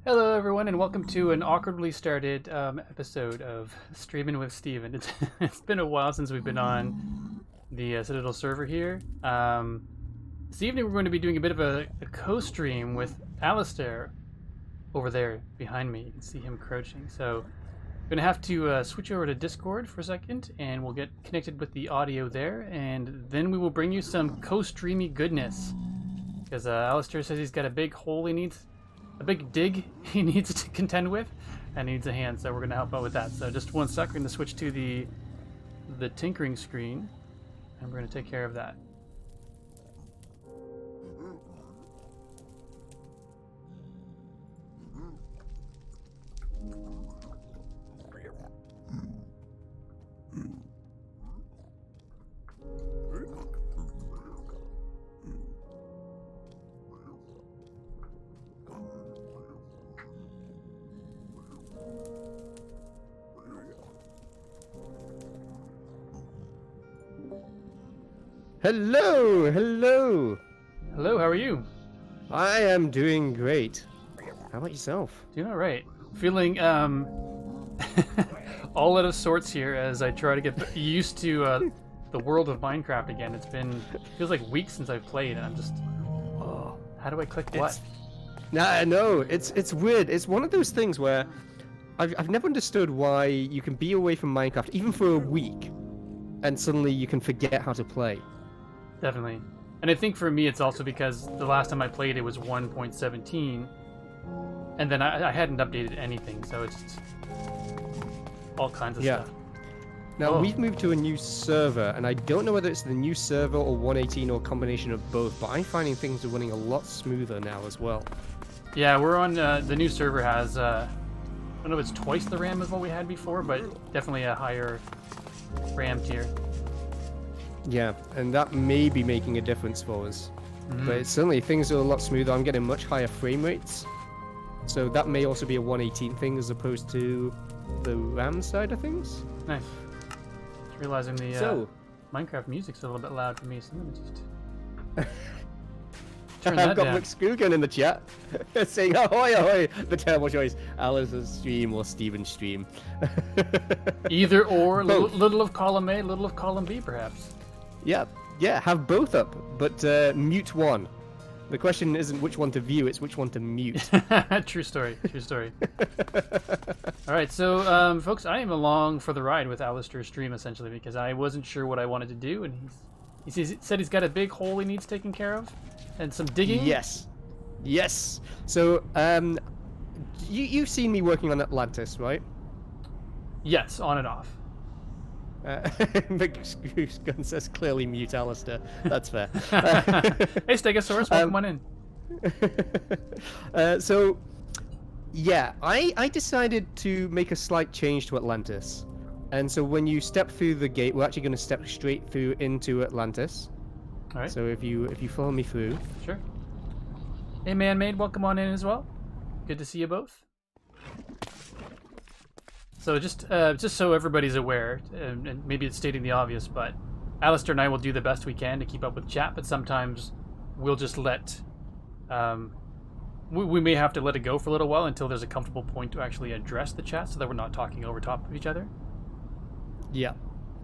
Hello, everyone, and welcome to an awkwardly started episode of Streaming with Steven. It's been a while since we've been on the Citadel server here. This evening, we're going to be doing a bit of a co-stream with Alastair over there behind me. You can see him crouching. So, I'm going to have to switch over to Discord for a second, and we'll get connected with the audio there, and then we will bring you some co-streamy goodness. Because Alastair says he's got a big hole he needs. A big dig he needs to contend with, and needs a hand, so we're going to help out with that. So just one sec, we're going to switch to the tinkering screen, and we're going to take care of that. Hello, hello. Hello, how are you? I am doing great. How about yourself? Doing all right. Feeling all out of sorts here as I try to get used to the world of Minecraft again. Feels like weeks since I've played, and I'm just, how do I click what? No, it's weird. It's one of those things where I've never understood why you can be away from Minecraft even for a week, and suddenly you can forget how to play. Definitely. And I think for me it's also because the last time I played it was 1.17, and then I hadn't updated anything, so it's just all kinds of stuff. Now we've moved to a new server, and I don't know whether it's the new server or 118 or a combination of both, but I'm finding things are running a lot smoother now as well. Yeah, we're on, the new server has, I don't know if it's twice the RAM as what we had before, but definitely a higher RAM tier. Yeah, and that may be making a difference for us. But certainly things are a lot smoother. I'm getting much higher frame rates. So that may also be a 118 thing as opposed to the RAM side of things. Nice. Just realizing the Minecraft music's a little bit loud for me, so let me just turn that I've got down. McScoogan in the chat saying, ahoy, ahoy, the terrible choice. Alice's stream or Steven's stream. Either or, little of column A, little of column B, perhaps. Yeah, have both up, but mute one. The question isn't which one to view, it's which one to mute. True story, true story. Alright, so folks, I am along for the ride with Alastair's stream, essentially, because I wasn't sure what I wanted to do, and he said he's got a big hole he needs taken care of, and some digging. Yes. So, you've seen me working on Atlantis, right? Yes, on and off. McScoogan says clearly mute Alastair. That's fair. Hey, Stegosaurus, welcome on in. So, yeah, I decided to make a slight change to Atlantis. And so when you step through the gate, we're actually going to step straight through into Atlantis. All right. So if you follow me through. Sure. Hey, Man-Made, welcome on in as well. Good to see you both. So just so everybody's aware, and maybe it's stating the obvious, but Alastair and I will do the best we can to keep up with chat, but sometimes we'll just let... we may have to let it go for a little while until there's a comfortable point to actually address the chat so that we're not talking over top of each other. Yeah.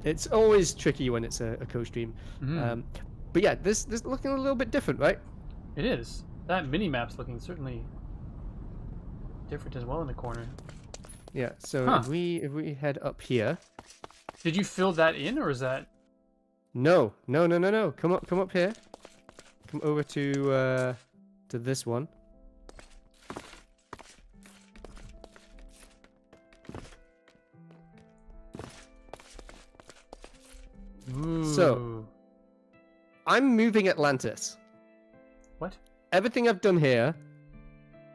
It's always tricky when it's a co-stream. But yeah, this looking a little bit different, right? It is. That mini-map's looking certainly different as well in the corner. Yeah, so if we head up here. Did you fill that in, or is that... No. Come up here. Come over to this one. Ooh. So, I'm moving Atlantis. What? Everything I've done here,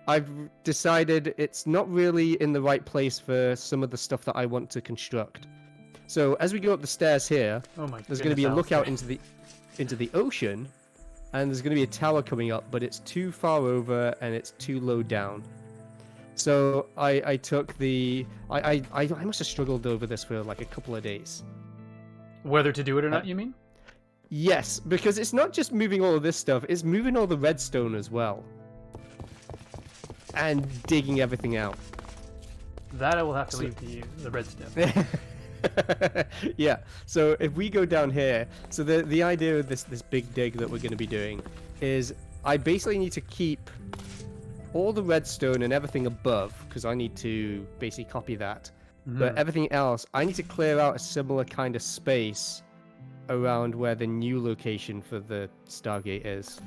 I've decided it's not really in the right place for some of the stuff that I want to construct. So as we go up the stairs here, there's going to be a lookout into the ocean, and there's going to be a tower coming up, but it's too far over and it's too low down. So I took the... I must have struggled over this for like a couple of days. Whether to do it or not, you mean? Yes, because it's not just moving all of this stuff, it's moving all the redstone as well. and digging everything out. That I will have to leave the redstone. Yeah, so if we go down here, so the idea of this big dig that we're going to be doing is I basically need to keep all the redstone and everything above, because I need to basically copy that. But everything else, I need to clear out a similar kind of space around where the new location for the Stargate is.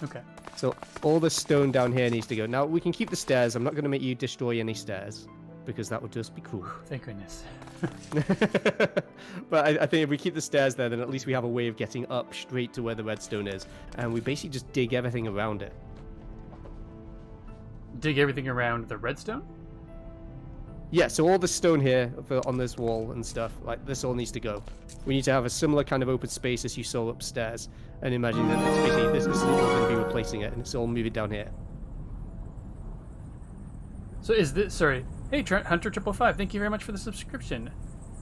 Okay. So all the stone down here needs to go. Now, we can keep the stairs. I'm not going to make you destroy any stairs, because that would just be cool. Thank goodness. But I think if we keep the stairs there, then at least we have a way of getting up straight to where the redstone is. And we basically just dig everything around it. Dig everything around the redstone? Yeah, so all the stone here on this wall and stuff, like this all needs to go. We need to have a similar kind of open space as you saw upstairs. And imagine that it's basically this is going to be replacing it, and it's all moving down here. So is this... Sorry. Hey, Hunter555, thank you very much for the subscription.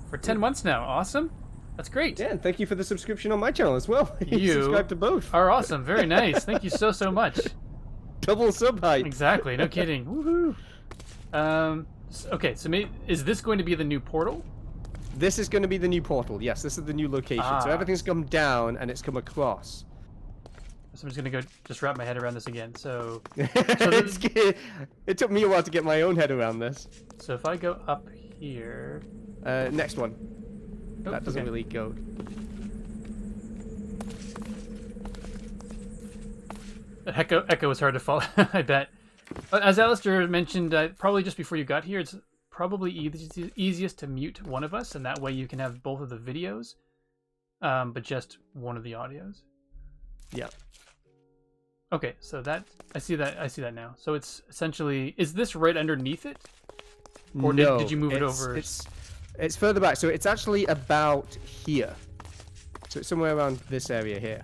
For 10 months now. Awesome. That's great. Yeah, and thank you for the subscription on my channel as well. You subscribe to both. Are awesome. Very nice. Thank you so much. Double sub hype. Exactly. No kidding. Woohoo. Okay, so is this going to be the new portal? This is going to be the new portal. Yes, this is the new location. So everything's come down and it's come across. So I'm just going to go just wrap my head around this again. So it took me a while to get my own head around this. So if I go up here... next one. Oh, that doesn't really go. Echo is hard to follow, I bet. As Alastair mentioned, probably just before you got here, it's probably easiest to mute one of us, and that way you can have both of the videos, but just one of the audios. Yeah. Okay, so that I see that now. So it's essentially, is this right underneath it, or no, did you move it over? It's further back. So it's actually about here. So it's somewhere around this area here.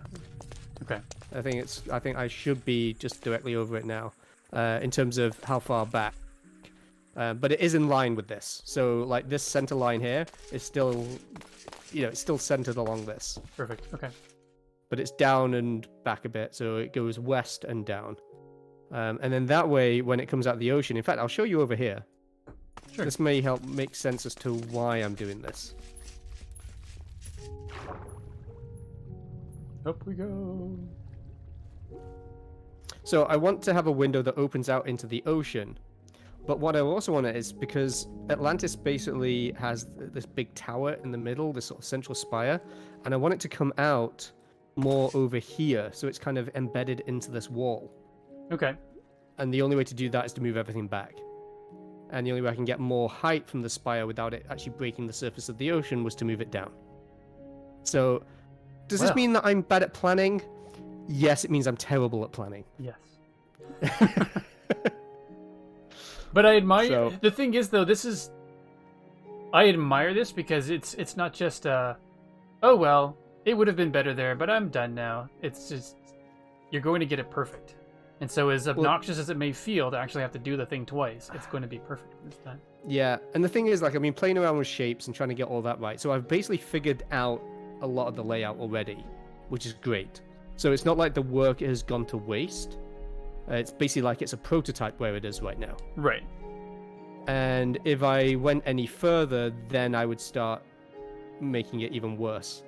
Okay. I think I should be just directly over it now. In terms of how far back. But it is in line with this. So, like, this center line here is still, it's still centered along this. Perfect, okay. But it's down and back a bit, so it goes west and down. And then that way, when it comes out of the ocean, in fact, I'll show you over here. Sure. This may help make sense as to why I'm doing this. Up we go. So I want to have a window that opens out into the ocean. But what I also want is, because Atlantis basically has this big tower in the middle, this sort of central spire, and I want it to come out more over here, so it's kind of embedded into this wall. Okay. And the only way to do that is to move everything back. And the only way I can get more height from the spire without it actually breaking the surface of the ocean was to move it down. So, does this mean that I'm bad at planning? Yes, it means I'm terrible at planning. Yes. But I admire... The thing is, though, I admire this because it's not just, oh, well, it would have been better there, but I'm done now. It's just, you're going to get it perfect. And so as obnoxious as it may feel to actually have to do the thing twice, it's going to be perfect this time. Yeah, and the thing is, like, I mean, playing around with shapes and trying to get all that right. So I've basically figured out a lot of the layout already, which is great. So it's not like the work has gone to waste. It's basically like it's a prototype where it is right now. Right. And if I went any further, then I would start making it even worse.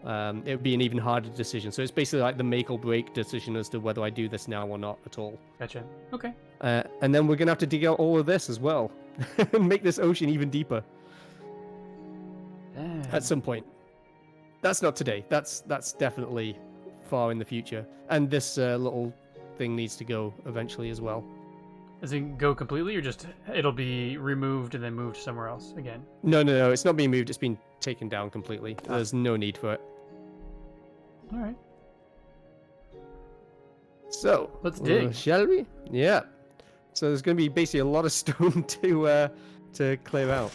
It would be an even harder decision. So it's basically like the make or break decision as to whether I do this now or not at all. Gotcha. Okay. And then we're going to have to dig out all of this as well. Make this ocean even deeper. Damn. At some point. That's not today. That's definitely far in the future. And this little thing needs to go eventually as well. Does it go completely, or just it'll be removed and then moved somewhere else again? No. It's not being moved. It's been taken down completely. There's no need for it. All right. So let's dig. Shall we? Yeah. So there's going to be basically a lot of stone to clear out.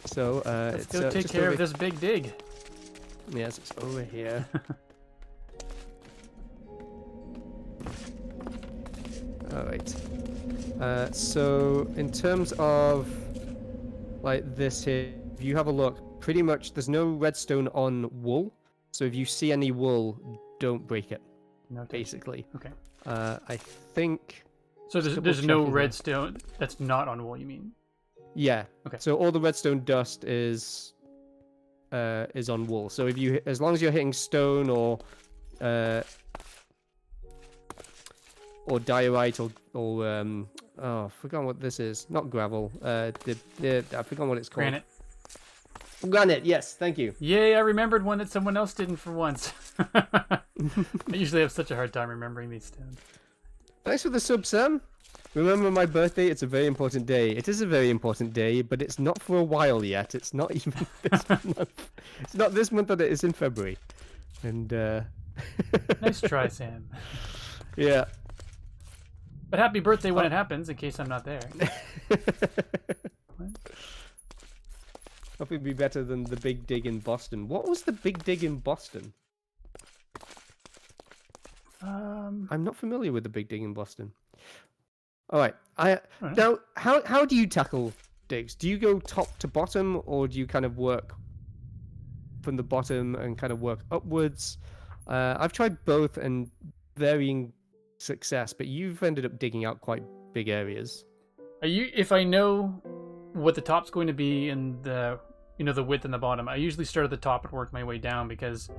So let's go take care of this big dig. Yes, it's over here. All right. So in terms of like this here, if you have a look, pretty much there's no redstone on wool. So if you see any wool, don't break it. No, basically. Okay. I think. So there's no redstone that's not on wool, you mean? Yeah. Okay. So all the redstone dust is on wool. So as long as you're hitting stone or diorite or I forgot what this is. Not gravel. I forgot what it's called. Granite. Yes, thank you. Yay! I remembered one that someone else didn't for once. I usually have such a hard time remembering these stones. Thanks for the sub, Sam. Remember my birthday? It's a very important day. It is a very important day, but it's not for a while yet. It's not even this month. It's not this month that it is in February. And nice try, Sam. Yeah. But happy birthday when it happens, in case I'm not there. Hope it'd be better than the big dig in Boston. What was the big dig in Boston? I'm not familiar with the big dig in Boston. All right. Now, how do you tackle digs? Do you go top to bottom, or do you kind of work from the bottom and kind of work upwards? I've tried both and varying success, but you've ended up digging out quite big areas. If I know what the top's going to be and the width and the bottom, I usually start at the top and work my way down, because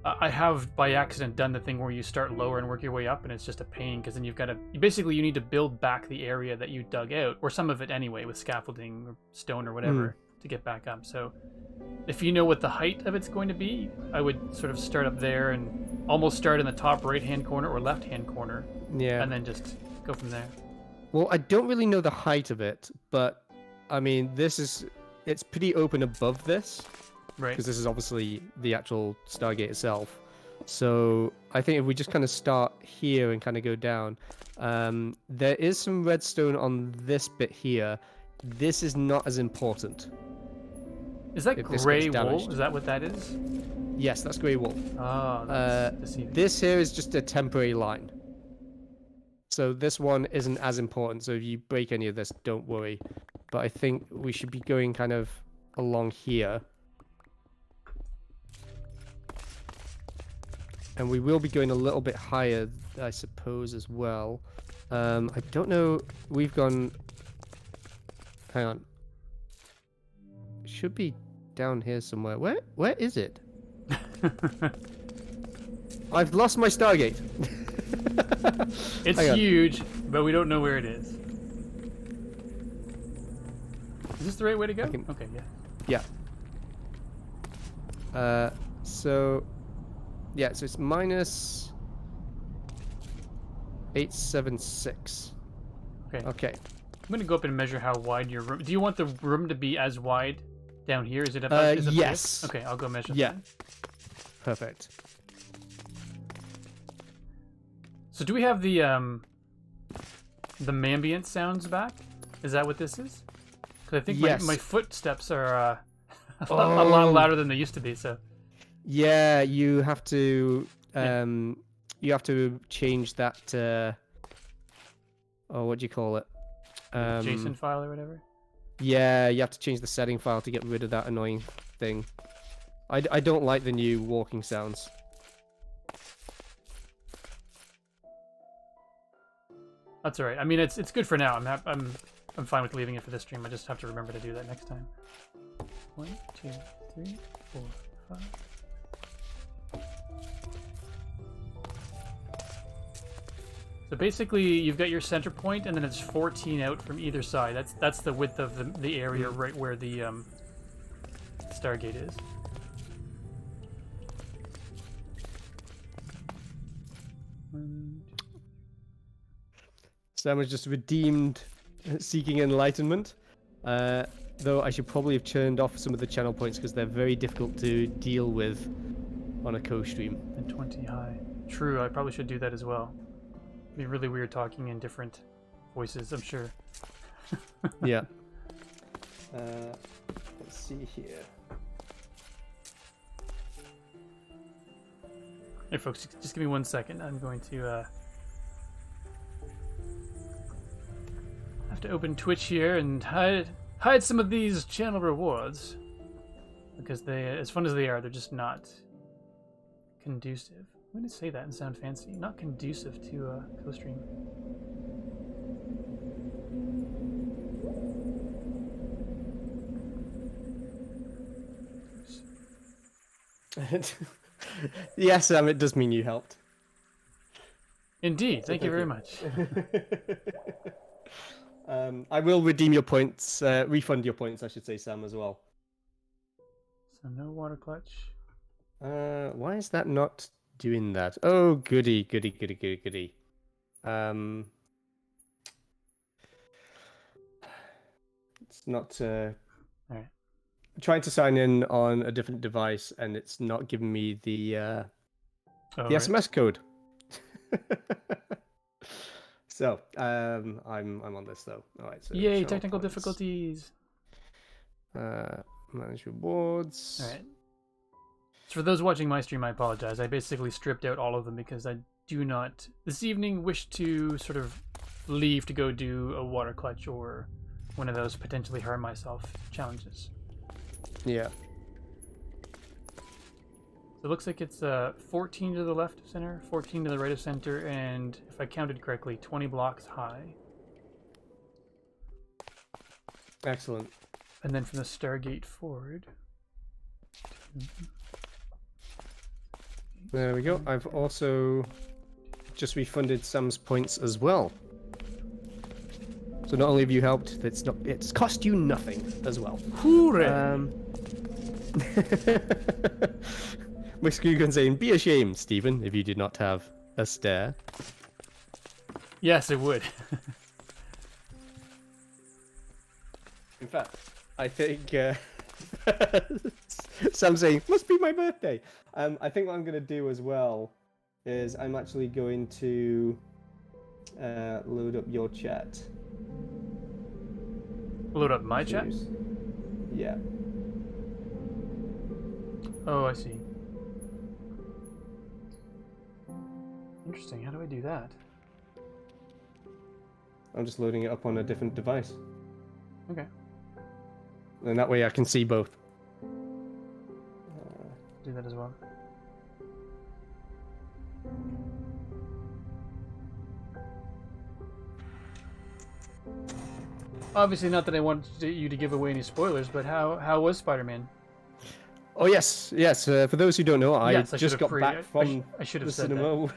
I have by accident done the thing where you start lower and work your way up, and it's just a pain, because then you need to build back the area that you dug out, or some of it anyway, with scaffolding or stone or whatever to get back up. So if you know what the height of it's going to be, I would sort of start up there and almost start in the top right hand corner or left hand corner, and then just go from there. Well, I don't really know the height of it, but I mean, it's pretty open above this. Right. Because this is obviously the actual Stargate itself. So I think if we just kind of start here and kind of go down, there is some redstone on this bit here. This is not as important. Is that grey wool? Is that what that is? Yes, that's grey wool. Oh, that's deceiving. This here is just a temporary line. So this one isn't as important. So if you break any of this, don't worry. But I think we should be going kind of along here. And we will be going a little bit higher, I suppose, as well. I don't know. We've gone... Hang on. It should be down here somewhere. Where is it? I've lost my Stargate. It's huge, but we don't know where it is. Is this the right way to go? Okay, yeah. Yeah. So it's minus 876. Okay. I'm gonna go up and measure how wide your room. Do you want the room to be as wide down here? Is it about? Yes. Okay, I'll go measure. Yeah. That. Perfect. So do we have the ambient sounds back? Is that what this is? Because I think my footsteps are a lot louder than they used to be. So. Yeah, you have to change that. What do you call it? JSON file or whatever. Yeah, you have to change the setting file to get rid of that annoying thing. I don't like the new walking sounds. That's all right. I mean, it's good for now. I'm fine with leaving it for this stream. I just have to remember to do that next time. 1, 2, 3, 4, 5. So basically, you've got your center point, and then it's 14 out from either side. That's the width of the area right where the Stargate is. Sam was just redeemed seeking enlightenment. Though I should probably have turned off some of the channel points because they're very difficult to deal with on a co-stream. And 20 high. True, I probably should do that as well. It'd be really weird talking in different voices, I'm sure. Yeah. Let's see here. Hey folks, just give me 1 second. I'm going to have to open Twitch here and hide some of these channel rewards, because they, as fun as they are, they're just not conducive. I'm going to say that and sound fancy. Not conducive to co-stream. Yes, Sam, it does mean you helped. Indeed, thank you very much. I will redeem your points, refund your points, I should say, Sam, as well. So no water clutch. Why is that not doing that? Oh, goody. It's not. All right. Trying to sign in on a different device, and it's not giving me the SMS code. So, I'm on this though. All right. So yay! Technical difficulties. Manage rewards. All right. So for those watching my stream, I apologize. I basically stripped out all of them because I do not this evening wish to sort of leave to go do a water clutch or one of those potentially harm myself challenges. Yeah. So it looks like it's 14 to the left of center, 14 to the right of center, and if I counted correctly, 20 blocks high. Excellent. And then from the Stargate forward. There we go. I've also just refunded Sam's points as well. So not only have you helped, it's cost you nothing as well. Hooray! Mixkugan saying, be ashamed, Stephen, if you did not have a stair. Yes, it would. In fact, I think Sam saying, must be my birthday. I think what I'm going to do as well is I'm actually going to load up your chat. Load up my chat? Yeah. Oh, I see. Interesting. How do I do that? I'm just loading it up on a different device. Okay. And that way I can see both. Do that as well. Obviously, not that I want you to give away any spoilers, but how was Spider-Man? Oh yes. For those who don't know, I just got back from I should have the said cinema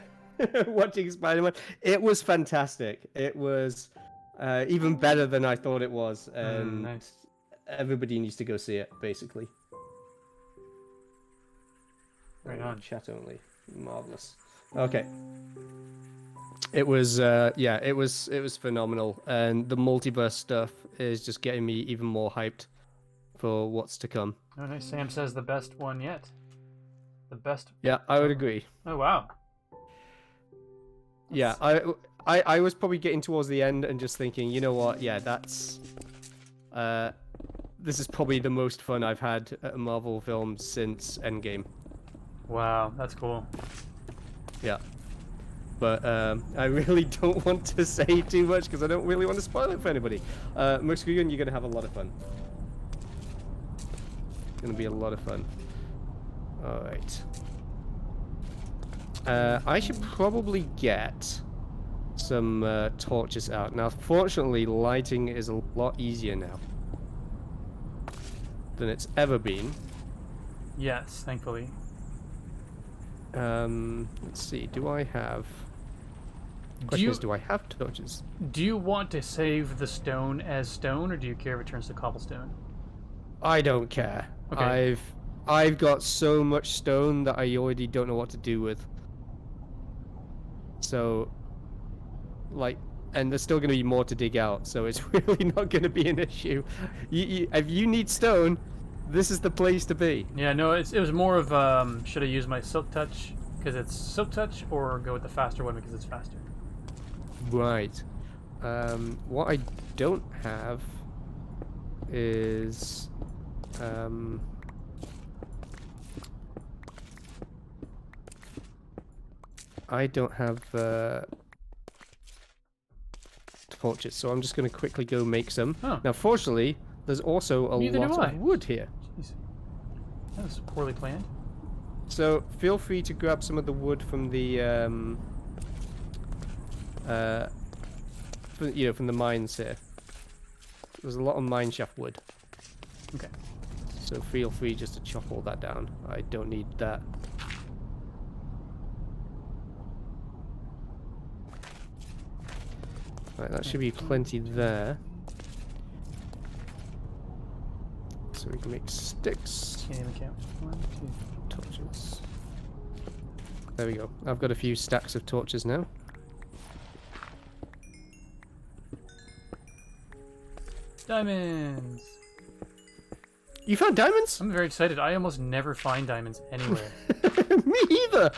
watching Spider-Man. It was fantastic. It was even better than I thought it was, and nice. Everybody needs to go see it. Basically. Right on. Chat only. Marvelous. Okay. It was it was phenomenal, and the multiverse stuff is just getting me even more hyped for what's to come. Oh, nice. Sam says the best one yet. The best. Yeah, I would agree. Oh wow. Yeah, I was probably getting towards the end and just thinking, you know what? Yeah, that's this is probably the most fun I've had at a Marvel film since Endgame. Wow, that's cool. Yeah. But I really don't want to say too much because I don't really want to spoil it for anybody. Mixkugan, you're going to have a lot of fun. It's going to be a lot of fun. Alright. I should probably get some torches out. Now, fortunately, lighting is a lot easier now than it's ever been. Yes, thankfully. Let's see. Do I have... Question is, do I have torches? Do you want to save the stone as stone, or do you care if it turns to cobblestone? I don't care. Okay. I've got so much stone that I already don't know what to do with. So, like, and there's still going to be more to dig out, so it's really not going to be an issue. If you need stone, this is the place to be. Yeah, no, it was more of should I use my silk touch because it's silk touch, or go with the faster one because it's faster. Right. What I don't have is I don't have torches, so I'm just going to quickly go make some. Oh. Now, fortunately, there's also a lot of wood here. Jeez. That was poorly planned. So feel free to grab some of the wood from the from the mines here. There's a lot of mine shaft wood. Okay. So feel free just to chop all that down. I don't need that. Right, that should be plenty there. So we can make sticks. Can't even count. 1, 2. Torches. There we go. I've got a few stacks of torches now. Diamonds! You found diamonds? I'm very excited. I almost never find diamonds anywhere. Me either!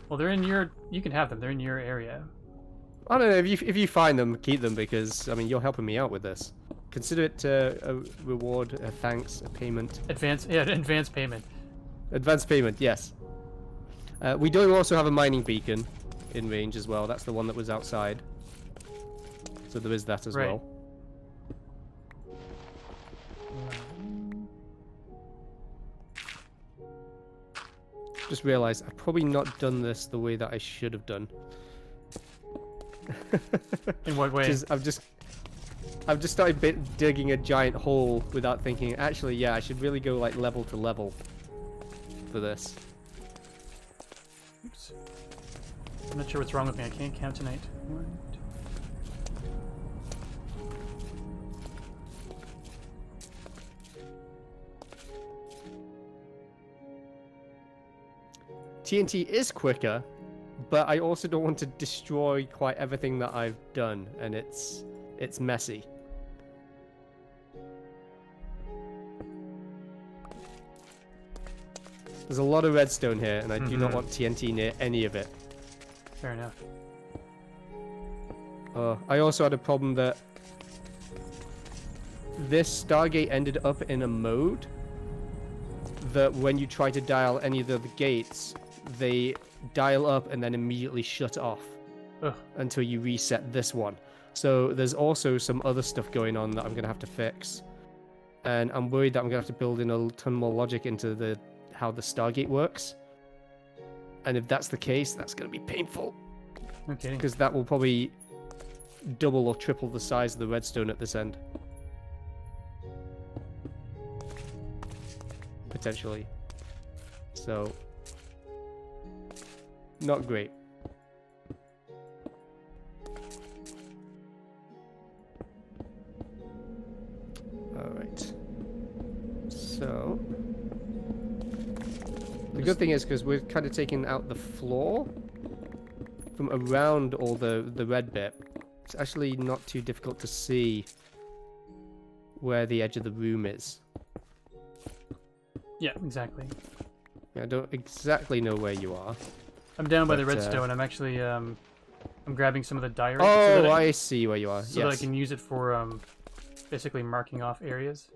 Well, they're in your... You can have them. They're in your area. I don't know. If you find them, keep them, because, I mean, you're helping me out with this. Consider it a reward, a thanks, a payment. Advance payment. Advance payment, yes. We do also have a mining beacon in range as well. That's the one that was outside. So there is that as well. Just realised I've probably not done this the way that I should have done. In what way? I've just started digging a giant hole without thinking. Actually, yeah, I should really go like level to level for this. Oops. I'm not sure what's wrong with me. I can't count tonight. 1, 2. TNT is quicker, but I also don't want to destroy quite everything that I've done, and it's messy. There's a lot of redstone here, and I do not want TNT near any of it. Fair enough. I also had a problem that this Stargate ended up in a mode that when you try to dial any of the gates, they dial up and then immediately shut off until you reset this one. So there's also some other stuff going on that I'm going to have to fix. And I'm worried that I'm going to have to build in a ton more logic into how the Stargate works. And if that's the case, that's going to be painful. Okay. Because that will probably double or triple the size of the redstone at this end. Potentially. So, not great. Alright. So, the good thing is, because we're kind of taking out the floor from around all the red bit, it's actually not too difficult to see where the edge of the room is. Yeah, exactly. I don't exactly know where you are. I'm down by the redstone. I'm actually I'm grabbing some of the diorite. Oh, so that I see where you are. So that I can use it for basically marking off areas.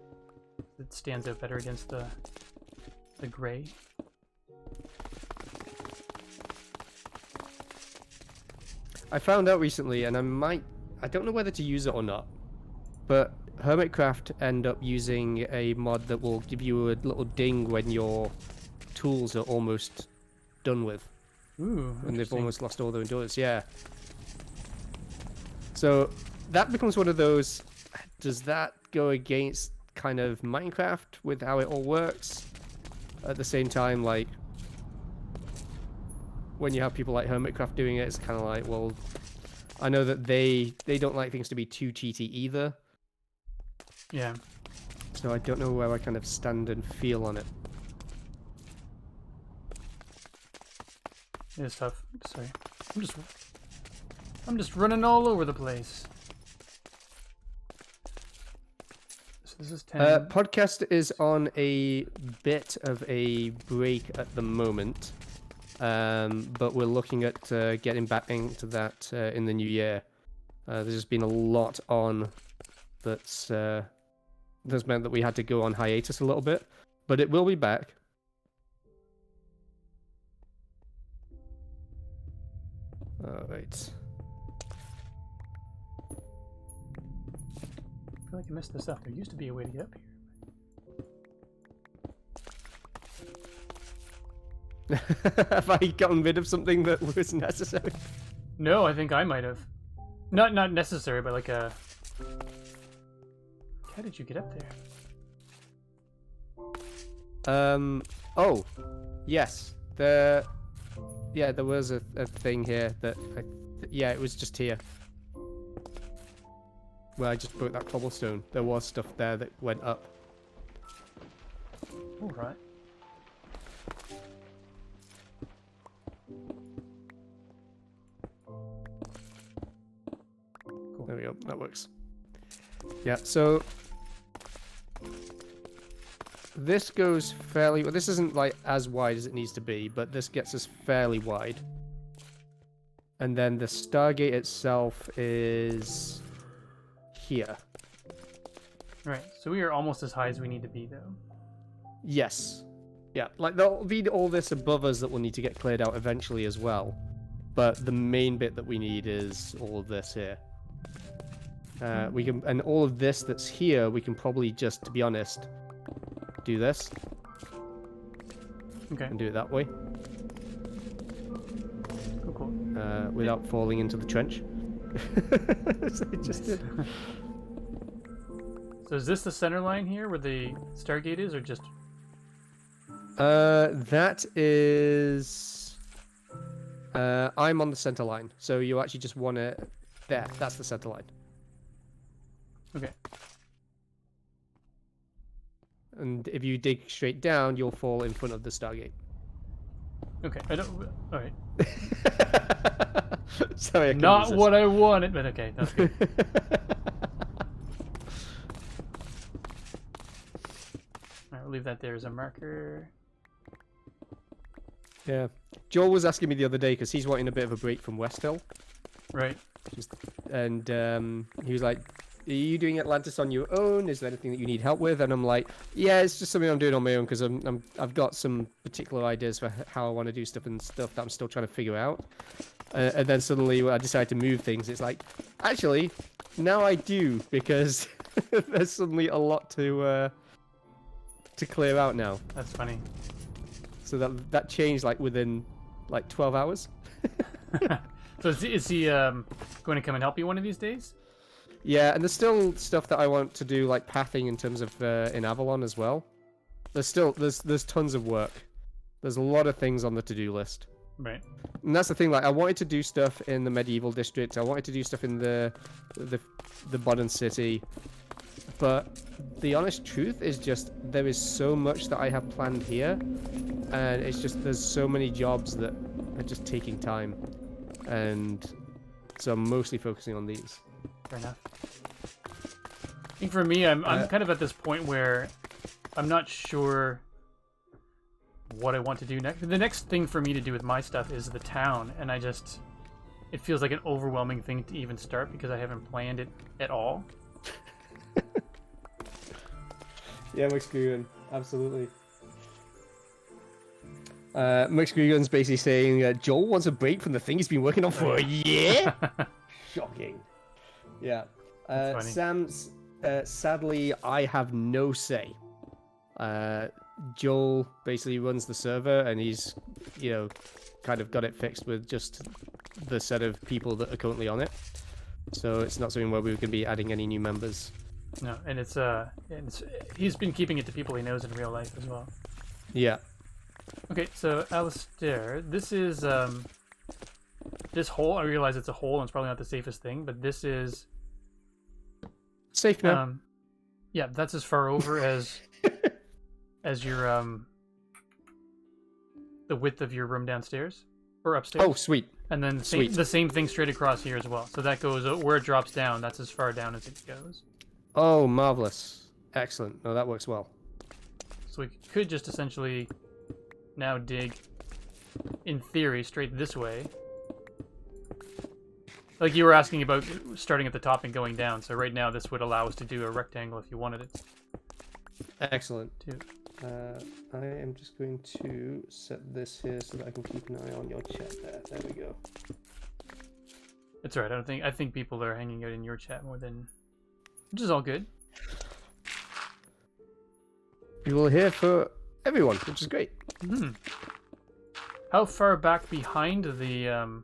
It stands out better against the gray. I found out recently, and I don't know whether to use it or not, but Hermitcraft end up using a mod that will give you a little ding when your tools are almost done with. Ooh, and they've almost lost all their endurance, yeah. So that becomes one of those, does that go against kind of Minecraft with how it all works? At the same time, like, when you have people like Hermitcraft doing it, it's kind of like, well, I know that they don't like things to be too cheaty either. Yeah. So I don't know where I kind of stand and feel on it. It's tough. Sorry. I'm just running all over the place. So this is 10. Podcast is on a bit of a break at the moment. But we're looking at getting back into that in the new year. There's just been a lot on that's meant that we had to go on hiatus a little bit, but it will be back. Alright. I feel like I messed this up. There used to be a way to get up here. Have I gotten rid of something that was necessary? No, I think I might have. Not necessary, but like a... How did you get up there? Oh, yes. There was a thing here that. Yeah, it was just here. Well, I just broke that cobblestone. There was stuff there that went up. All right. Cool. There we go. That works. Yeah. So this goes fairly. Well, this isn't like as wide as it needs to be, but this gets us fairly wide. And then the Stargate itself is here. Right. So we are almost as high as we need to be, though. Yes. Yeah. Like there'll be all this above us that will need to get cleared out eventually as well. But the main bit that we need is all of this here. We can, and all of this that's here, we can probably just, to be honest, do this. Okay. And do it that way. Cool. Without falling into the trench. So it just did. So is this the center line here where the Stargate is, or just? That is. I'm on the center line, so you actually just want to. There, that's the center line. Okay. And if you dig straight down, you'll fall in front of the Stargate. Okay. I don't. All right. Sorry, I couldn't Not resist. what I wanted, but okay, that's good. Alright, we'll leave that there as a marker. Yeah. Joel was asking me the other day because he's wanting a bit of a break from West Hill. Right. And he was like, are you doing Atlantis on your own? Is there anything that you need help with? And I'm like, yeah, it's just something I'm doing on my own because I've got some particular ideas for how I want to do stuff and stuff that I'm still trying to figure out. And then suddenly when I decided to move things, it's like, actually, now I do because there's suddenly a lot to clear out now. That's funny. So that changed like within like 12 hours. So is he going to come and help you one of these days? Yeah, and there's still stuff that I want to do, like pathing in terms of in Avalon as well. There's tons of work. There's a lot of things on the to-do list. Right. And that's the thing. Like, I wanted to do stuff in the medieval district. I wanted to do stuff in the modern city. But the honest truth is just there is so much that I have planned here, and it's just there's so many jobs that are just taking time, and so I'm mostly focusing on these. Fair enough. I think for me, I'm kind of at this point where I'm not sure what I want to do next. The next thing for me to do with my stuff is the town, and it feels like an overwhelming thing to even start because I haven't planned it at all. Yeah, Mix Grugan, absolutely. Mix Grugan's basically saying Joel wants a break from the thing he's been working on for a year. Shocking. Yeah. Sam's sadly, I have no say. Joel basically runs the server, and he's, kind of got it fixed with just the set of people that are currently on it. So it's not something where we're going to be adding any new members. No, and it's he's been keeping it to people he knows in real life as well. Yeah. Okay, so Alastair, this is this hole. I realize it's a hole, and it's probably not the safest thing, but this is safe now. Yeah, that's as far over as your the width of your room downstairs or upstairs. Oh, sweet. And then the same thing straight across here as well. So that goes where it drops down. That's as far down as it goes. Oh, marvelous. Excellent. No, that works well. So we could just essentially now dig, in theory, straight this way. Like you were asking about starting at the top and going down. So right now this would allow us to do a rectangle if you wanted it. Excellent. Too. I am just going to set this here so that I can keep an eye on your chat there. There we go. It's alright. I think people are hanging out in your chat more than, which is all good. People are here for everyone, which is great. Mm-hmm. How far back behind the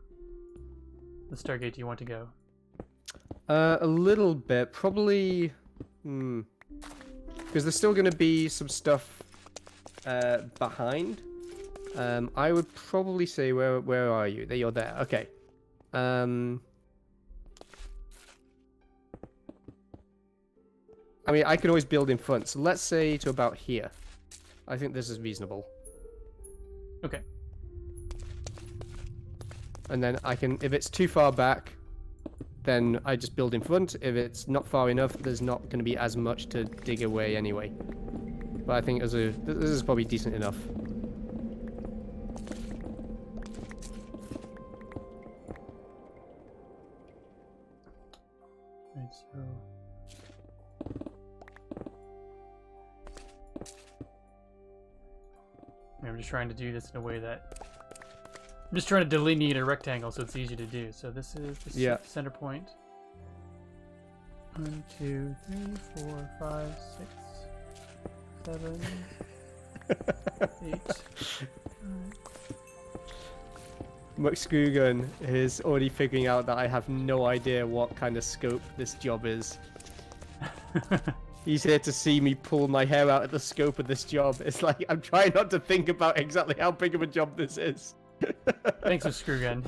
Stargate do you want to go? A little bit, probably. Because there's still going to be some stuff behind. I would probably say, where are you? There, you're there. Okay. I mean, I can always build in front. So let's say to about here. I think this is reasonable. Okay. And then I can, if it's too far back, then I just build in front. If it's not far enough, there's not going to be as much to dig away anyway. But I think this is probably decent enough. Right, so... I'm just trying to do this in a way that... I'm just trying to delineate a rectangle so it's easy to do. So this is the center point. 1, 2, 3, 4, 5, 6, 7, 8. McScrewgun is already figuring out that I have no idea what kind of scope this job is. He's here to see me pull my hair out of the scope of this job. It's like, I'm trying not to think about exactly how big of a job this is. Thanks, McScrewgun.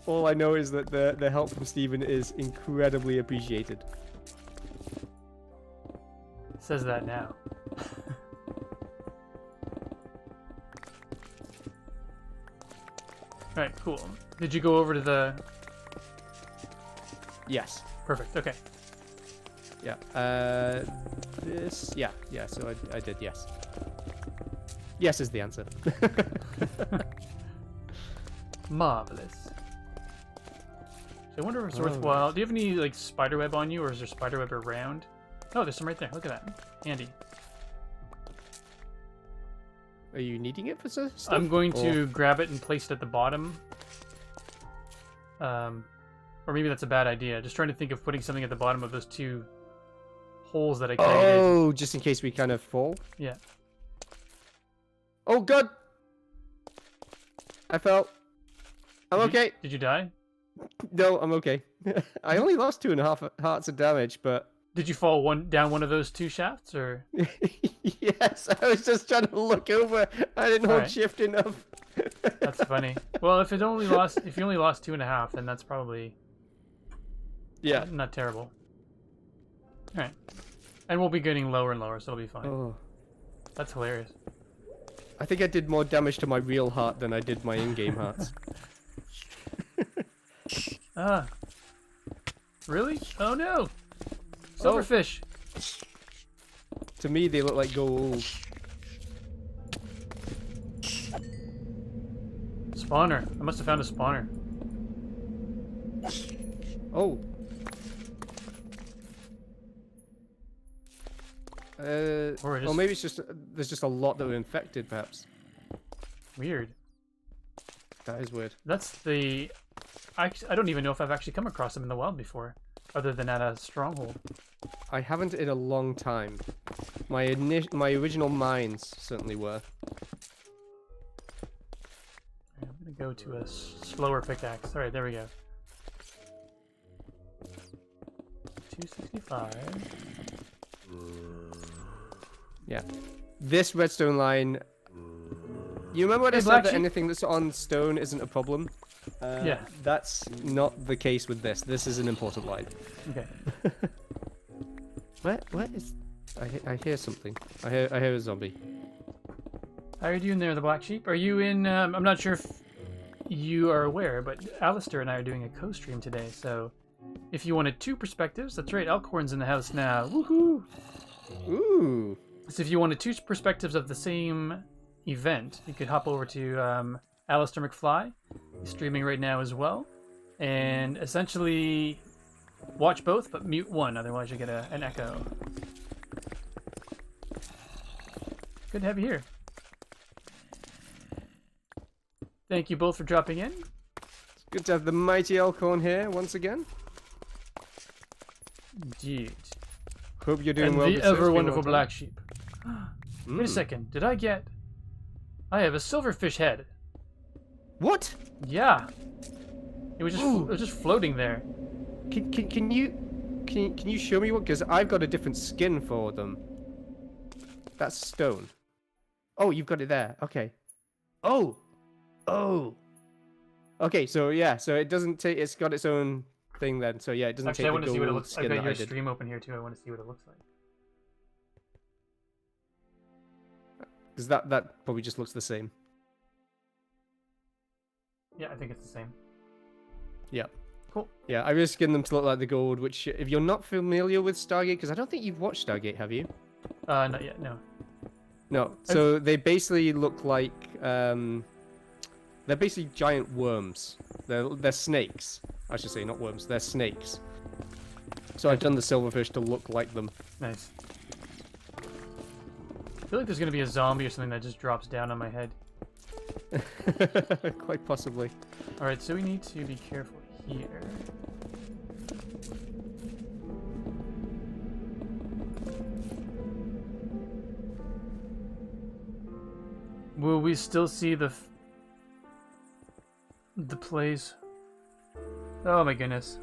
All I know is that the help from Stephen is incredibly appreciated. Says that now. Alright, cool. Did you go over to the... Yes. Perfect, okay. Yeah. This... Yeah, so I did, yes. Yes is the answer. Marvelous. So I wonder if it's worthwhile. Do you have any, like, spiderweb on you, or is there spiderweb around? Oh, there's some right there. Look at that. Handy. Are you needing it for stuff? I'm going to grab it and place it at the bottom. Or maybe that's a bad idea. Just trying to think of putting something at the bottom of those two holes that I created. Oh, just in case we kind of fall? Yeah. Oh, God! I fell. I'm okay. Did you die? No, I'm okay. I only lost 2.5 hearts of damage, but... Did you fall down one of those two shafts, or...? Yes, I was just trying to look over. I didn't hold shift enough. That's funny. Well, if you only lost 2.5, then that's probably... Yeah. Not terrible. Alright. And we'll be getting lower and lower, so it'll be fine. Oh. That's hilarious. I think I did more damage to my real heart than I did my in-game hearts. Ah. Really? Oh no! Silverfish! To me, they look like gold. Spawner. I must have found a spawner. Oh. Or maybe it's just there's just a lot that were infected, perhaps. Weird. That is weird. That's the... I don't even know if I've actually come across them in the wild before, other than at a stronghold. I haven't in a long time. My original mines certainly were. I'm gonna go to a slower pickaxe. Alright, there we go. 265. Yeah. This redstone line... You remember when I said that anything that's on stone isn't a problem? Yeah. That's not the case with this. This is an important line. Okay. Where is... I hear something. I hear a zombie. How are you doing there, the black sheep? Are you in... I'm not sure if you are aware, but Alastair and I are doing a co-stream today, so... If you wanted 2 perspectives, that's right, Elkhorn's in the house now. Woohoo! Ooh! So if you wanted 2 perspectives of the same event, you could hop over to Alastair McFly. He's streaming right now as well. And essentially watch both, but mute one, otherwise you get an echo. Good to have you here. Thank you both for dropping in. It's good to have the mighty Elkhorn here once again. Indeed. Hope you're doing and well. The ever wonderful black sheep. Wait a second. Did I get... I have a silverfish head. What? Yeah. It was just floating there. Can you show me what? Because I've got a different skin for them. That's stone. Oh, you've got it there. Okay. Oh. Oh. Okay, so yeah, so it doesn't take. It's got its own thing then. So yeah, it doesn't Actually, take I want the to see what it gold looks. skin I've got that your I did. stream open here too. I want to see what it looks like. Because that probably just looks the same. Yeah, I think it's the same. Yeah. Cool. Yeah, I really skinned them to look like the gold, which, if you're not familiar with Stargate, because I don't think you've watched Stargate, have you? Not yet, no. No. So they basically look like, they're basically giant worms. They're snakes. I should say, not worms. They're snakes. So I've done the silverfish to look like them. Nice. I feel like there's going to be a zombie or something that just drops down on my head. Quite possibly. Alright, so we need to be careful here. Will we still see the place? Oh my goodness.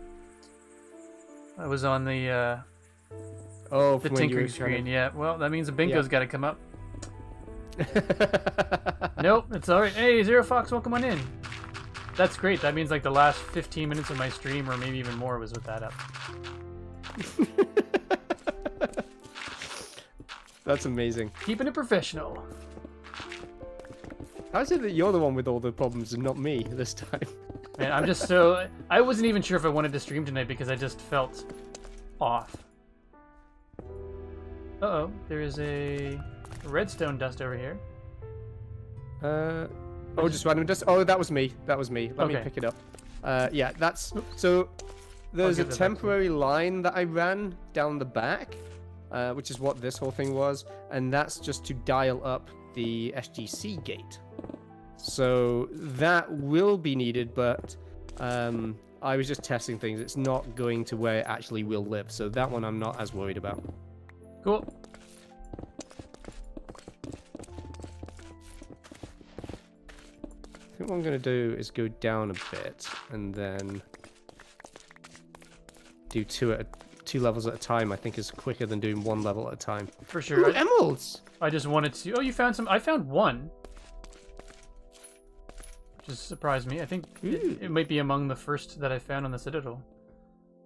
I was on the tinkering screen, yeah. Well, that means the bingo's got to come up. Nope, it's alright. Hey, Zero Fox, welcome on in. That's great. That means like the last 15 minutes of my stream, or maybe even more, was with that up. That's amazing. Keeping it professional. How is it that you're the one with all the problems and not me this time? Man, I'm just so... I wasn't even sure if I wanted to stream tonight because I just felt off. Uh-oh, there is a redstone dust over here. Oh, just random dust? Oh, that was me. That was me. Let me pick it up. Yeah, that's... So, there's a temporary line that I ran down the back, which is what this whole thing was, and that's just to dial up the SGC gate. So, that will be needed, but I was just testing things. It's not going to where it actually will live, so that one I'm not as worried about. Cool. I think what I'm going to do is go down a bit and then do two levels at a time. I think is quicker than doing one level at a time. For sure. Ooh, emeralds! I just wanted to... Oh, you found some... I found one. Which just surprised me. I think it might be among the first that I found on the Citadel.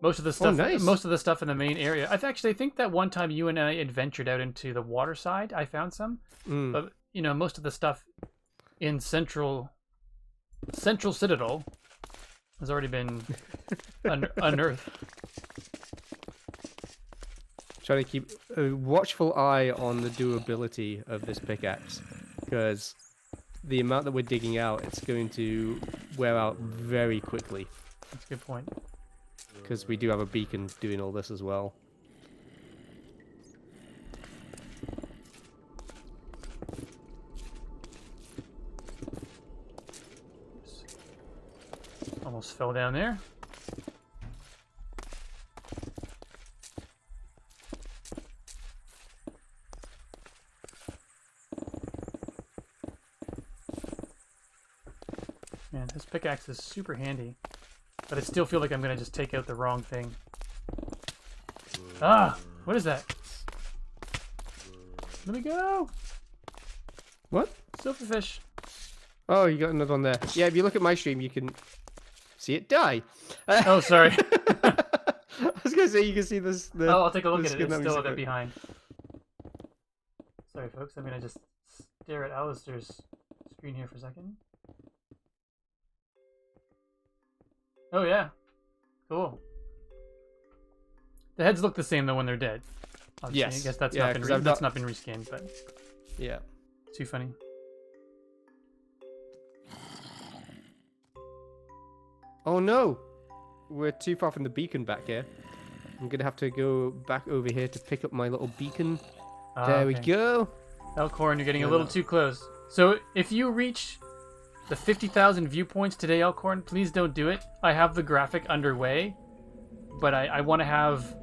Most of the stuff, most of the stuff in the main area. I think that one time you and I adventured out into the water side, I found some. But you know, most of the stuff in Central Citadel has already been unearthed. Try to keep a watchful eye on the durability of this pickaxe, because the amount that we're digging out, it's going to wear out very quickly. That's a good point. Because we do have a beacon doing all this as well. Almost fell down there. Man, this pickaxe is super handy. But I still feel like I'm gonna just take out the wrong thing. Ah! What is that? Let me go! What? Silverfish. Oh, you got another one there. Yeah, if you look at my stream, you can see it die. Oh, sorry. I was gonna say you can see this. I'll take a look at it. It's still a bit behind. Sorry, folks. I'm gonna just stare at Alastair's screen here for a second. Oh yeah, cool. The heads look the same though when they're dead. Obviously. Yes. I guess that's not been reskinned, but yeah, too funny. Oh no, we're too far from the beacon back here. I'm gonna have to go back over here to pick up my little beacon. There we go. Elkhorn, you're getting a little too close. So if you reach the 50,000 viewpoints today, Elkhorn, please don't do it. I have the graphic underway, but I want to have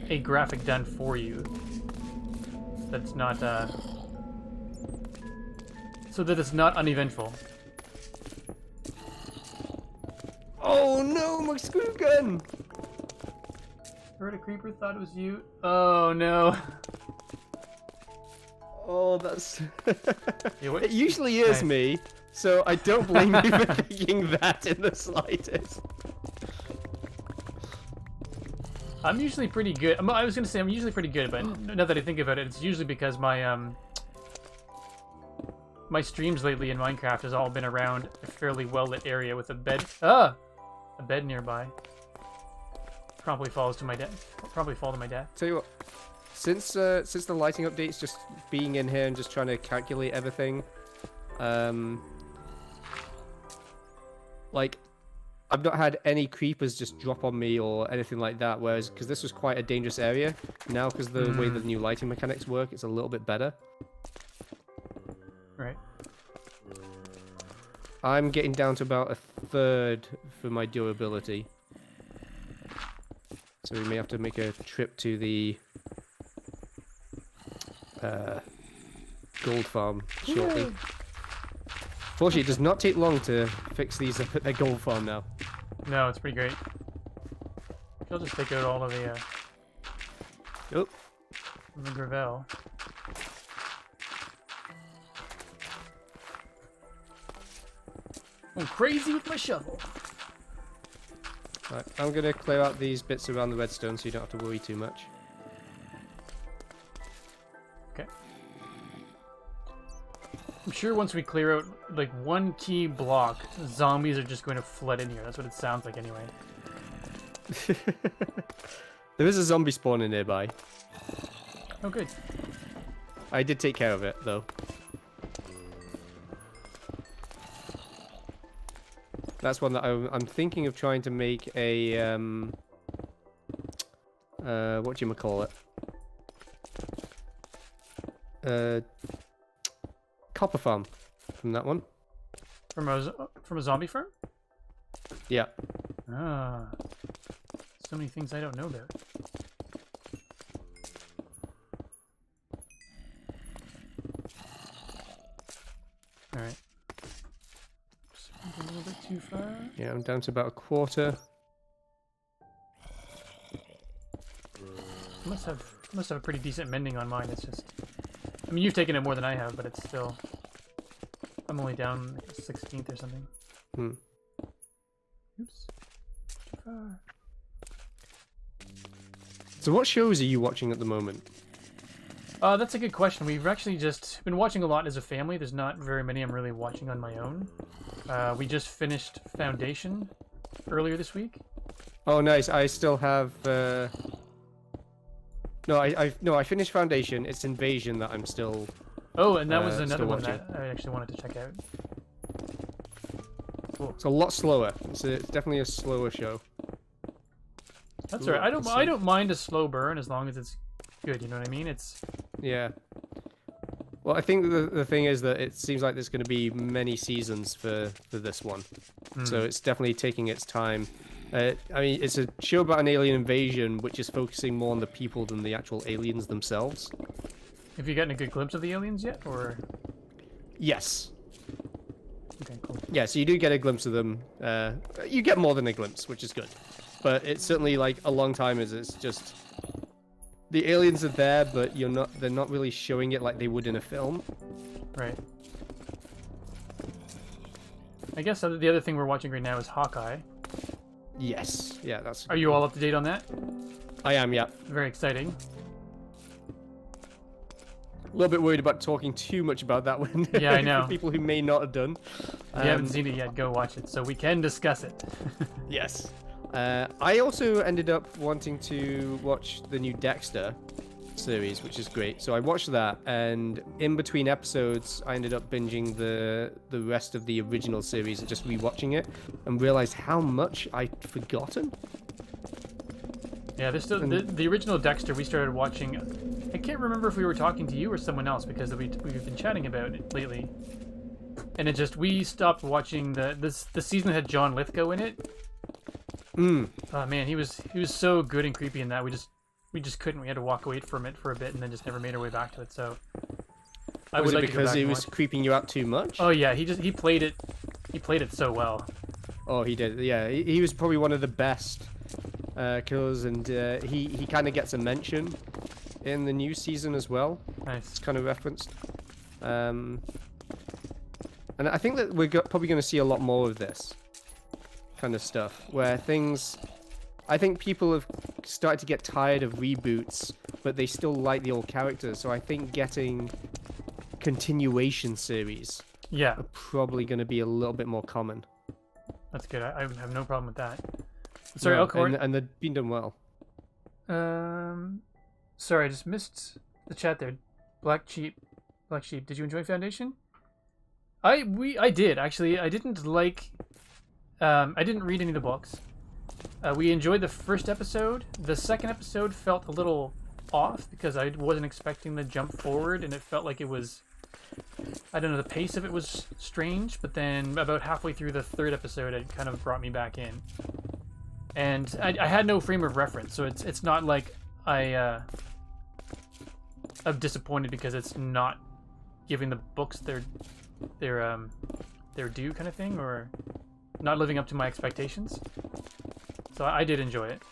a graphic done for you. That's not, so that it's not uneventful. Oh no, my screw gun! Heard a creeper, thought it was you. Oh no. Oh, that's... Yeah, It usually is me, so I don't blame you for thinking that in the slightest. I'm usually pretty good. I was gonna say I'm usually pretty good, but now that I think about it, it's usually because my my streams lately in Minecraft has all been around a fairly well-lit area with a bed. A bed nearby. Probably falls to my death. Probably fall to my death. Tell you what, since the lighting updates, just being in here and just trying to calculate everything, like, I've not had any creepers just drop on me or anything like that. Whereas, because this was quite a dangerous area, now because the way the new lighting mechanics work, it's a little bit better. Right. I'm getting down to about 1/3 for my durability. So we may have to make a trip to the gold farm shortly. Yay. Fortunately, it does not take long to fix these up at their gold farm now. No, it's pretty great. I'll just take out all of the gravel. I'm crazy with my shovel. Right, I'm gonna clear out these bits around the redstone so you don't have to worry too much. Okay. I'm sure once we clear out like one key block, zombies are just going to flood in here. That's what it sounds like anyway. There is a zombie spawner nearby. Oh, good. I did take care of it, though. That's one that I'm thinking of trying to make a, whatchamacallit? Copper farm from that one. From a zombie farm? Yeah. Ah. So many things I don't know about. Alright. A little bit too far. Yeah, I'm down to about 1/4. Must have a pretty decent mending on mine. It's just, I mean, you've taken it more than I have, but it's still. I'm only down like 16th or something. Hmm. Oops. Too far. So what shows are you watching at the moment? That's a good question. We've actually just been watching a lot as a family. There's not very many I'm really watching on my own. We just finished Foundation earlier this week. Oh, nice. I still have. No, I finished Foundation. It's Invasion that I'm still. Oh, and that was another still one watching. that I actually wanted to check out. Cool. It's a lot slower. It's definitely a slower show. That's alright. I don't mind a slow burn as long as it's good. You know what I mean? It's. Yeah. Well, I think the thing is that it seems like there's going to be many seasons for this one, so it's definitely taking its time. I mean, it's a show about an alien invasion, which is focusing more on the people than the actual aliens themselves. Have you gotten a good glimpse of the aliens yet, or? Yes. Okay, cool. Yeah, so you do get a glimpse of them. You get more than a glimpse, which is good. But it's certainly like a long time as it's just the aliens are there, but they're not really showing it like they would in a film. Right. I guess the other thing we're watching right now is Hawkeye. Yes. Yeah, that's. Are you all up to date on that? I am, yeah. Very exciting. A little bit worried about talking too much about that one. Yeah, I know. For people who may not have done. If you haven't seen it yet, go watch it, so we can discuss it. Yes. I also ended up wanting to watch the new Dexter series, which is great. So I watched that, and in between episodes, I ended up binging the rest of the original series and just rewatching it, and realized how much I'd forgotten. Yeah, there's still the original Dexter. We started watching. I can't remember if we were talking to you or someone else because we've been chatting about it lately, and we stopped watching the season that had John Lithgow in it. Oh man, he was so good and creepy in that. We just couldn't. We had to walk away from it for a bit and then just never made our way back to it. So I would like to go back because it and was watch. creeping you out too much? Oh yeah, he played it so well. Oh, he did. Yeah, he was probably one of the best killers, and he kind of gets a mention in the new season as well. Nice. It's kind of referenced. And I think that we're probably going to see a lot more of this kind of stuff, where things... I think people have started to get tired of reboots, but they still like the old characters, so I think getting continuation series are probably going to be a little bit more common. That's good. I have no problem with that. Sorry, no, Elkhorn. And they've been done well. Sorry, I just missed the chat there. Black Sheep, did you enjoy Foundation? I did, actually. I didn't like... I didn't read any of the books. We enjoyed the first episode. The second episode felt a little off because I wasn't expecting the jump forward, and it felt like it was... I don't know, the pace of it was strange, but then about halfway through the third episode, it kind of brought me back in. And I had no frame of reference, so it's not like I'm disappointed because it's not giving the books their due kind of thing, or not living up to my expectations. So I did enjoy it.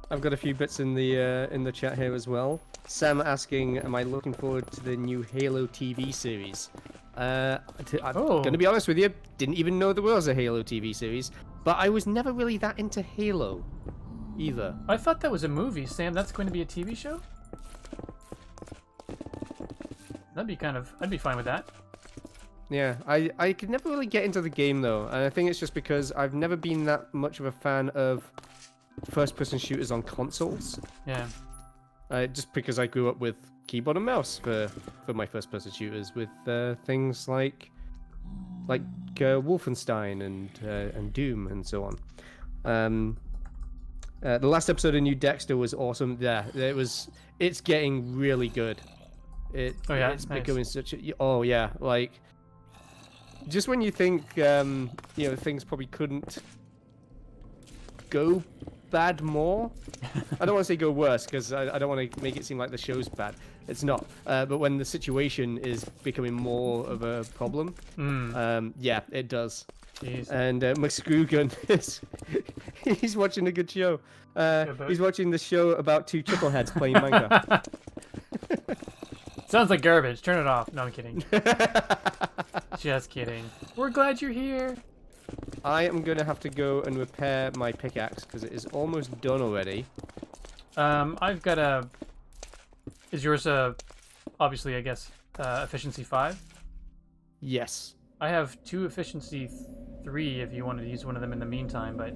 I've got a few bits in the chat here as well. Sam asking, am I looking forward to the new Halo TV series? I'm gonna be honest with you, didn't even know there was a Halo TV series, but I was never really that into Halo either. I thought that was a movie, Sam. That's going to be a TV show? I'd be fine with that. Yeah, I could never really get into the game though, and I think it's just because I've never been that much of a fan of first-person shooters on consoles. Yeah. Just because I grew up with keyboard and mouse for my first-person shooters, with things like Wolfenstein and Doom and so on. The last episode of New Dexter was awesome. Yeah, it's getting really good. It's becoming such a like. Just when you think, things probably couldn't go bad more. I don't want to say go worse, because I don't want to make it seem like the show's bad. It's not. But when the situation is becoming more of a problem, it does. Jeez. And McScroogan he's watching a good show. He's watching the show about two chuckleheads playing Minecraft. Sounds like garbage. Turn it off. No, I'm kidding. Just kidding. We're glad you're here. I am going to have to go and repair my pickaxe because it is almost done already. I've got a... Is yours obviously, I guess, efficiency 5? Yes. I have 2 efficiency 3 if you wanted to use one of them in the meantime, but...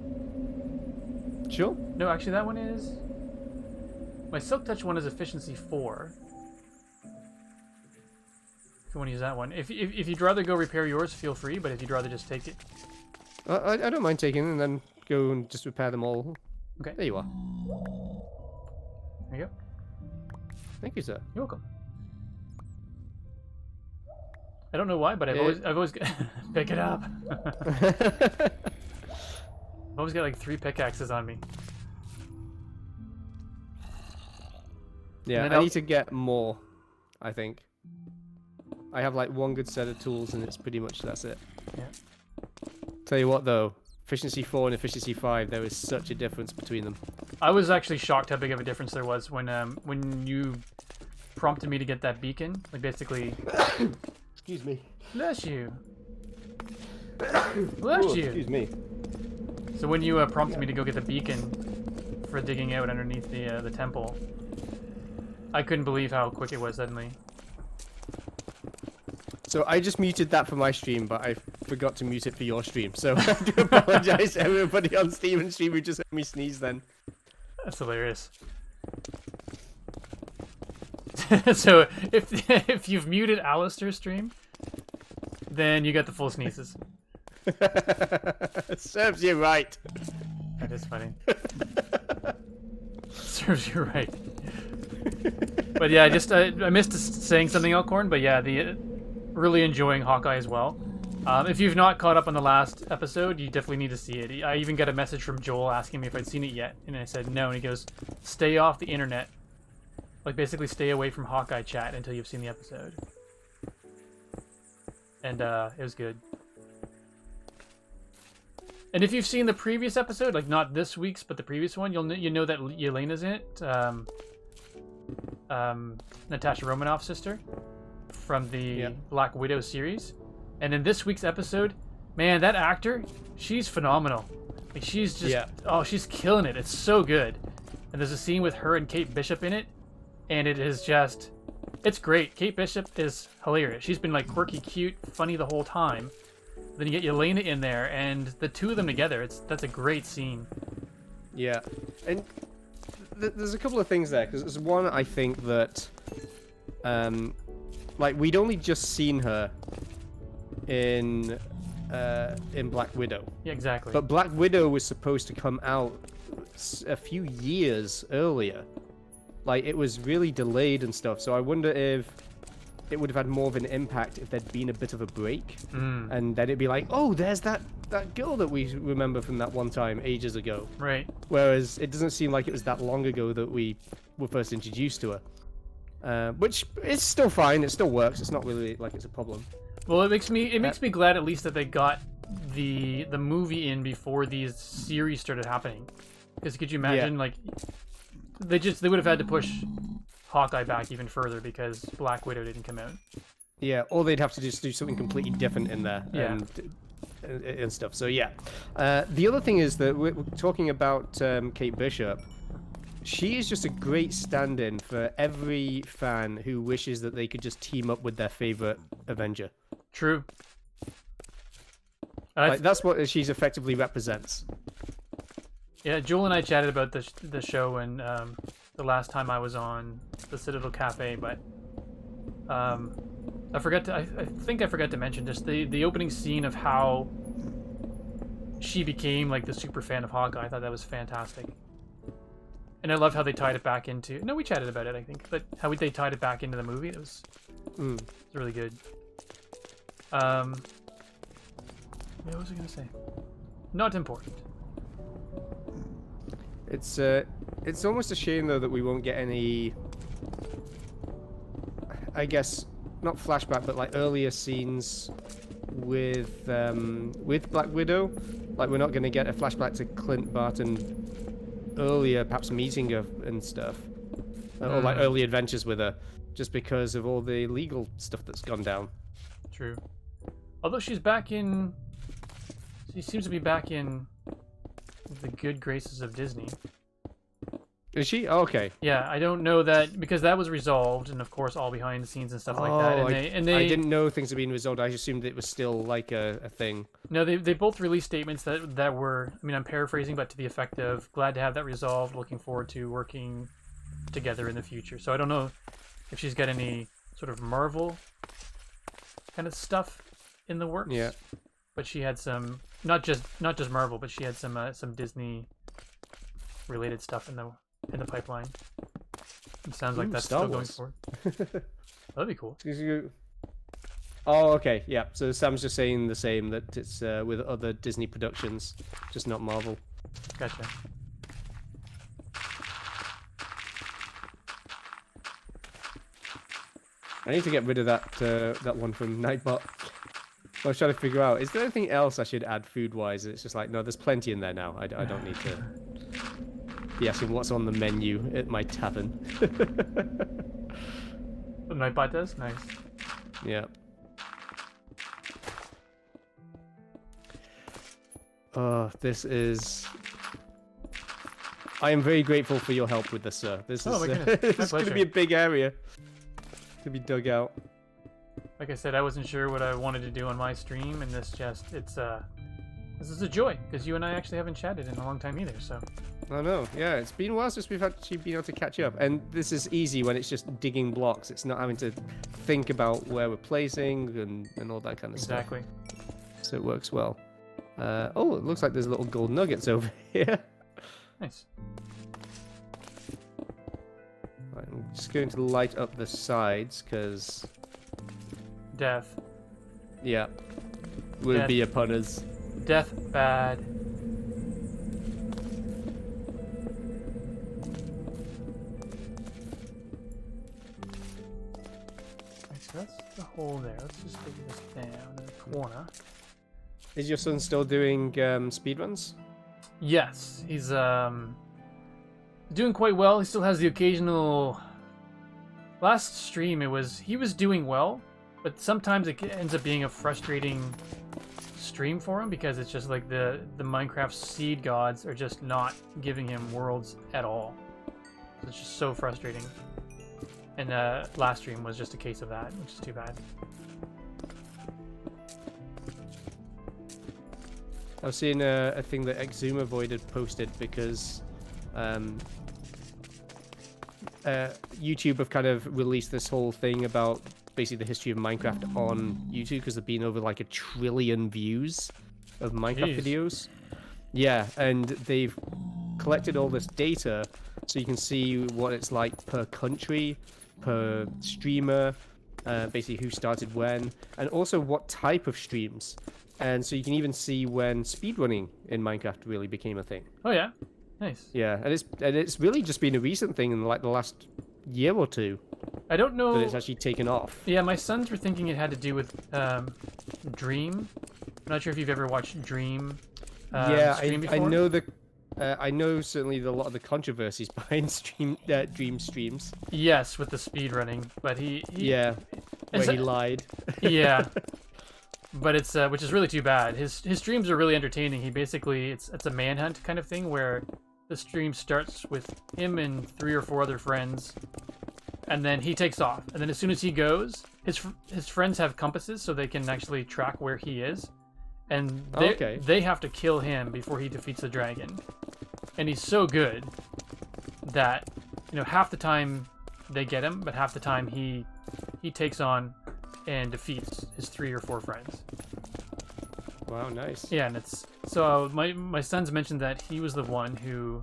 Sure. No, actually that one is... My Silk Touch one is efficiency 4. If you want to use that one. If you'd rather go repair yours, feel free, but if you'd rather just take it... I don't mind taking it and then go and just repair them all. Okay. There you are. There you go. Thank you, sir. You're welcome. I don't know why, but I've always pick it up. I've always got like 3 pickaxes on me. Yeah, I need to get more, I think. I have like one good set of tools and it's pretty much that's it. Yeah. Tell you what though, efficiency 4 and efficiency 5, there is such a difference between them. I was actually shocked how big of a difference there was when you prompted me to get that beacon. Like basically... Excuse me. Bless you. Bless you. Excuse me. So when you prompted me to go get the beacon for digging out underneath the temple, I couldn't believe how quick it was suddenly. So I just muted that for my stream, but I forgot to mute it for your stream. So I do apologize to everybody on Steam and stream who just heard me sneeze then. That's hilarious. So if you've muted Alastair's stream, then you got the full sneezes. Serves you right. That is funny. Serves you right. But yeah, I missed saying something, Elkhorn. But yeah, really enjoying Hawkeye as well. If you've not caught up on the last episode, you definitely need to see it. I even got a message from Joel asking me if I'd seen it yet, and I said no. And he goes, "Stay off the internet. Like basically, stay away from Hawkeye chat until you've seen the episode." And it was good. And if you've seen the previous episode, like not this week's, but the previous one, you know that Yelena's in it. Natasha Romanoff's sister from the Yep. Black Widow series. And in this week's episode, man, that actor, she's phenomenal. Like, she's just, oh, she's killing it. It's so good. And there's a scene with her and Kate Bishop in it, and it is just, it's great. Kate Bishop is hilarious. She's been like quirky, cute, funny the whole time. Then you get Yelena in there, and the two of them together, that's a great scene. Yeah, and there's a couple of things there, because there's one, I think that, like, we'd only just seen her in Black Widow. Yeah, exactly. But Black Widow was supposed to come out a few years earlier. Like, it was really delayed and stuff, so I wonder if it would have had more of an impact if there'd been a bit of a break. And then it'd be like, oh, there's that girl that we remember from that one time ages ago. Right. Whereas it doesn't seem like it was that long ago that we were first introduced to her. Which is still fine, it still works, it's not really like it's a problem. Well, it makes me glad at least that they got the movie in before these series started happening. Because could you imagine, like, they would have had to push Hawkeye back even further because Black Widow didn't come out. Yeah, or they'd have to just do something completely different in there. Yeah. And stuff. So yeah. The other thing is that we're talking about Kate Bishop. She is just a great stand-in for every fan who wishes that they could just team up with their favorite Avenger. True. Like, that's what she effectively represents. Yeah, Joel and I chatted about the show and the last time I was on the Citadel Cafe, but I think I forgot to mention just the opening scene of how she became like the super fan of Hawkeye. I thought that was fantastic. And I love how they tied it back into... No, we chatted about it, I think. But how they tied it back into the movie, it was really good. What was I going to say? Not important. It's almost a shame, though, that we won't get any... I guess, not flashback, but like earlier scenes with Black Widow. Like, we're not going to get a flashback to Clint Barton earlier, perhaps meeting her and stuff, or like early adventures with her, just because of all the legal stuff that's gone down. True. Although she seems to be back in the good graces of Disney. Is she? Oh, okay. Yeah, I don't know that because that was resolved, and of course all behind the scenes and stuff like that. And I didn't know things had been resolved. I assumed it was still like a thing. No, they both released statements that were, I mean, I'm paraphrasing, but to the effect of glad to have that resolved, looking forward to working together in the future. So I don't know if she's got any sort of Marvel kind of stuff in the works. Yeah. But she had some not just Marvel, but she had some Disney related stuff in the pipeline. It sounds like that's Star still Wars. going forward. That'd be cool. Oh, okay, yeah. So Sam's just saying the same, that it's with other Disney productions, just not Marvel. Gotcha. I need to get rid of that one from Nightbot. I was trying to figure out, is there anything else I should add food-wise? It's just like, no, there's plenty in there now. I don't need to be asking what's on the menu at my tavern. The Nightbot does? Nice. Yeah. Oh, this is... I am very grateful for your help with this, sir. This is it's going to be a big area to be dug out. Like I said, I wasn't sure what I wanted to do on my stream, and this is a joy, because you and I actually haven't chatted in a long time either, so... I know, yeah, it's been a while since we've actually been able to catch up, and this is easy when it's just digging blocks. It's not having to think about where we're placing and all that kind of stuff. Exactly. So it works well. Oh, it looks like there's little gold nuggets over here. Nice. Right, I'm just going to light up the sides, because... Death. Yeah. Would be upon us. Death bad. So that's the hole there. Let's just take this down in the corner. Is your son still doing speedruns? Yes, he's doing quite well. He still has the occasional last stream he was doing well, but sometimes it ends up being a frustrating stream for him because it's just like the Minecraft seed gods are just not giving him worlds at all. So it's just so frustrating. And last stream was just a case of that, which is too bad. I was seeing a thing that Exuma Void had posted because YouTube have kind of released this whole thing about basically the history of Minecraft on YouTube because there've been over like 1 trillion views of Minecraft videos. Yeah, and they've collected all this data so you can see what it's like per country, per streamer, basically who started when, and also what type of streams. And so you can even see when speedrunning in Minecraft really became a thing. Oh yeah, nice. Yeah, and it's really just been a recent thing in like the last year or two. I don't know. That it's actually taken off. Yeah, my sons were thinking it had to do with Dream. I'm not sure if you've ever watched Dream. Yeah, stream I before. know the. I know certainly a lot of the controversies behind Dream streams. Yes, with the speedrunning, but he yeah, where he lied. Yeah. But it's which is really too bad. His streams are really entertaining. He basically it's a manhunt kind of thing where the stream starts with him and 3 or 4 other friends, and then he takes off. And then as soon as he goes, his friends have compasses so they can actually track where he is, and they have to kill him before he defeats the dragon. And he's so good that half the time they get him, but half the time he takes on and defeats his 3 or 4 friends. Wow, nice. Yeah, and it's so my sons mentioned that he was the one who,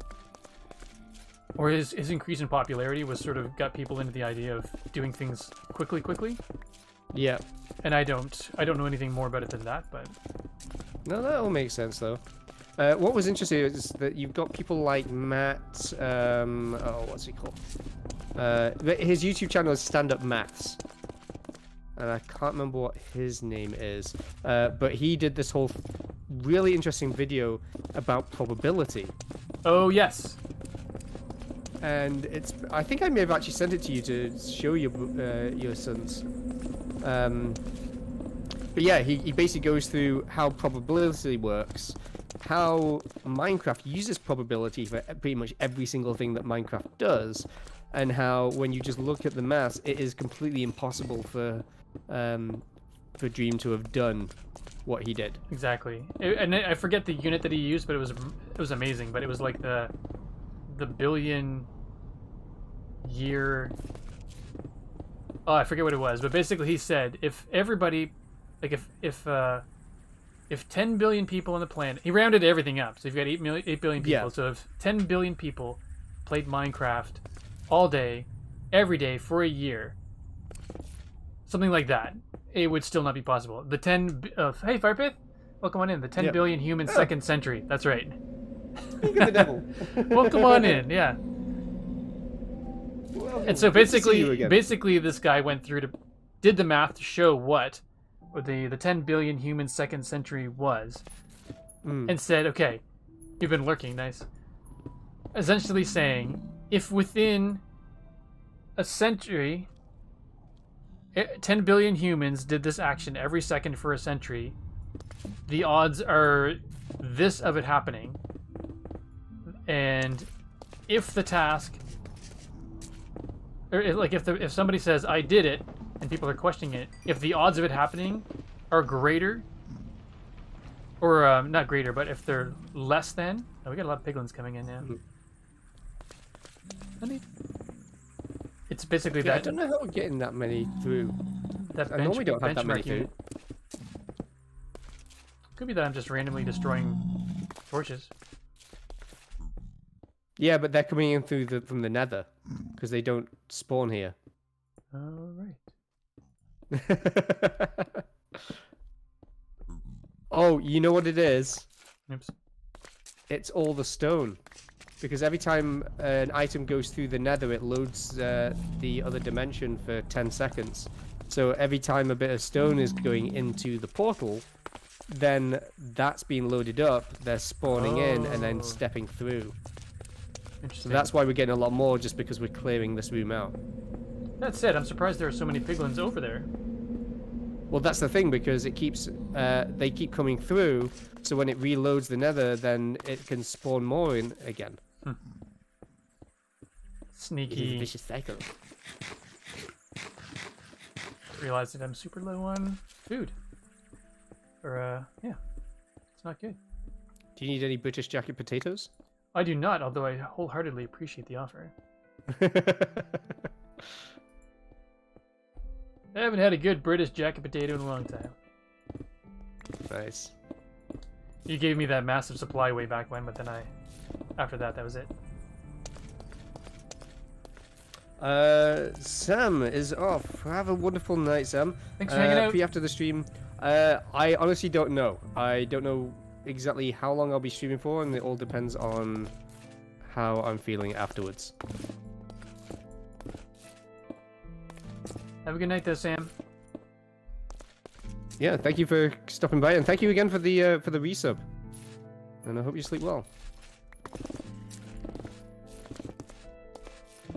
or his increase in popularity was sort of got people into the idea of doing things quickly. Yeah. And I don't know anything more about it than that, but no, that all makes sense though. What was interesting is that you've got people like Matt. What's he called? His YouTube channel is Stand Up Maths. And I can't remember what his name is, but he did this whole really interesting video about probability. Oh, yes. And I think I may have actually sent it to you to show your sons. But yeah, he basically goes through how probability works, how Minecraft uses probability for pretty much every single thing that Minecraft does, and how when you just look at the maths, it is completely impossible for Dream to have done what he did. Exactly. And I forget the unit that he used, but it was amazing. But it was like the billion year. Oh, I forget what it was. But basically, he said if everybody, like if 10 billion people on the planet, he rounded everything up. So you've got 8 billion people. Yeah. So if 10 billion people played Minecraft all day, every day for a year. Something like that. It would still not be possible. The 10... hey, Firepith! Welcome on in. The 10 billion human second century. That's right. The devil. Welcome on in, yeah. Well, and so basically this guy went through did the math to show what the 10 billion human second century was. And said, okay, you've been lurking, nice. Essentially saying, if within a century... 10 billion humans did this action every second for a century, the odds are this of it happening. And if the task, or like if somebody says I did it and people are questioning it, if the odds of it happening are greater, or not greater, but if they're less than, we got a lot of piglins coming in now. It's basically that. I don't know how we're getting that many through. I normally don't have that many through. Could be that I'm just randomly destroying torches. Yeah, but they're coming in from the Nether because they don't spawn here. All right. Oh, you know what it is? Oops. It's all the stone. Because every time an item goes through the Nether, it loads the other dimension for 10 seconds. So every time a bit of stone is going into the portal, then that's being loaded up, they're spawning in and then stepping through. So that's why we're getting a lot more, just because we're clearing this room out. That said, I'm surprised there are so many piglins over there. Well, that's the thing, because it keeps they keep coming through, so when it reloads the nether, then it can spawn more in again. Sneaky. It is a vicious cycle. Realized that I'm super low on food. Or, yeah. It's not good. Do you need any British jacket potatoes? I do not, although I wholeheartedly appreciate the offer. I haven't had a good British jacket potato in a long time. Nice. You gave me that massive supply way back when, but then after that was it. Sam is off. Have a wonderful night, Sam. Thanks for hanging out. Pre after the stream. I honestly don't know. I don't know exactly how long I'll be streaming for, and it all depends on how I'm feeling afterwards. Have a good night, though, Sam. Yeah, thank you for stopping by, and thank you again for the resub. And I hope you sleep well.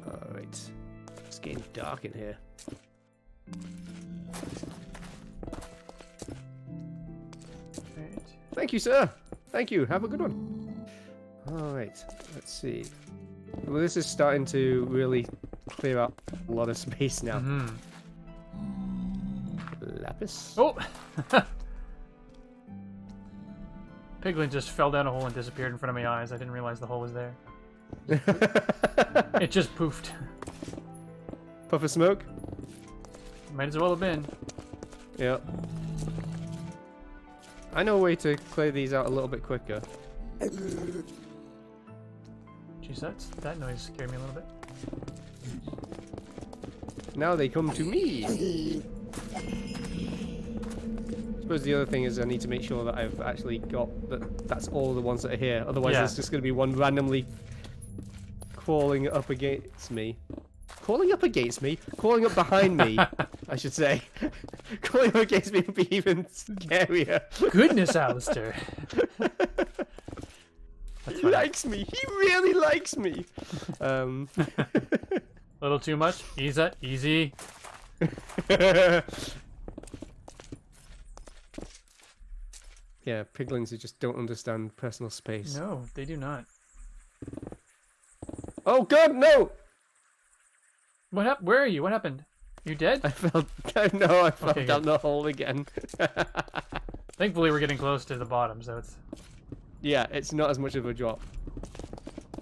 Alright. It's getting dark in here. Right. Thank you, sir. Thank you. Have a good one. Alright, let's see. Well, this is starting to really clear up a lot of space now. Lapis? Oh! Piglin just fell down a hole and disappeared in front of my eyes. I didn't realize the hole was there. It just poofed. Puff of smoke? Might as well have been. Yep. I know a way to clear these out a little bit quicker. Jeez, that noise scared me a little bit. Now they come to me! I suppose the other thing is I need to make sure that I've actually got that's all the ones that are here. Otherwise there's just going to be one randomly crawling up against me. Crawling up against me? Crawling up behind me, I should say. Crawling up against me would be even scarier. Goodness, Alastair. He likes me. He really likes me. A little too much? Easy. Yeah, piglins who just don't understand personal space. No, they do not. Oh god, no! What happened? Where are you? What happened? You dead? I fell down the hole again. Thankfully, we're getting close to the bottom, so it's... Yeah, it's not as much of a drop.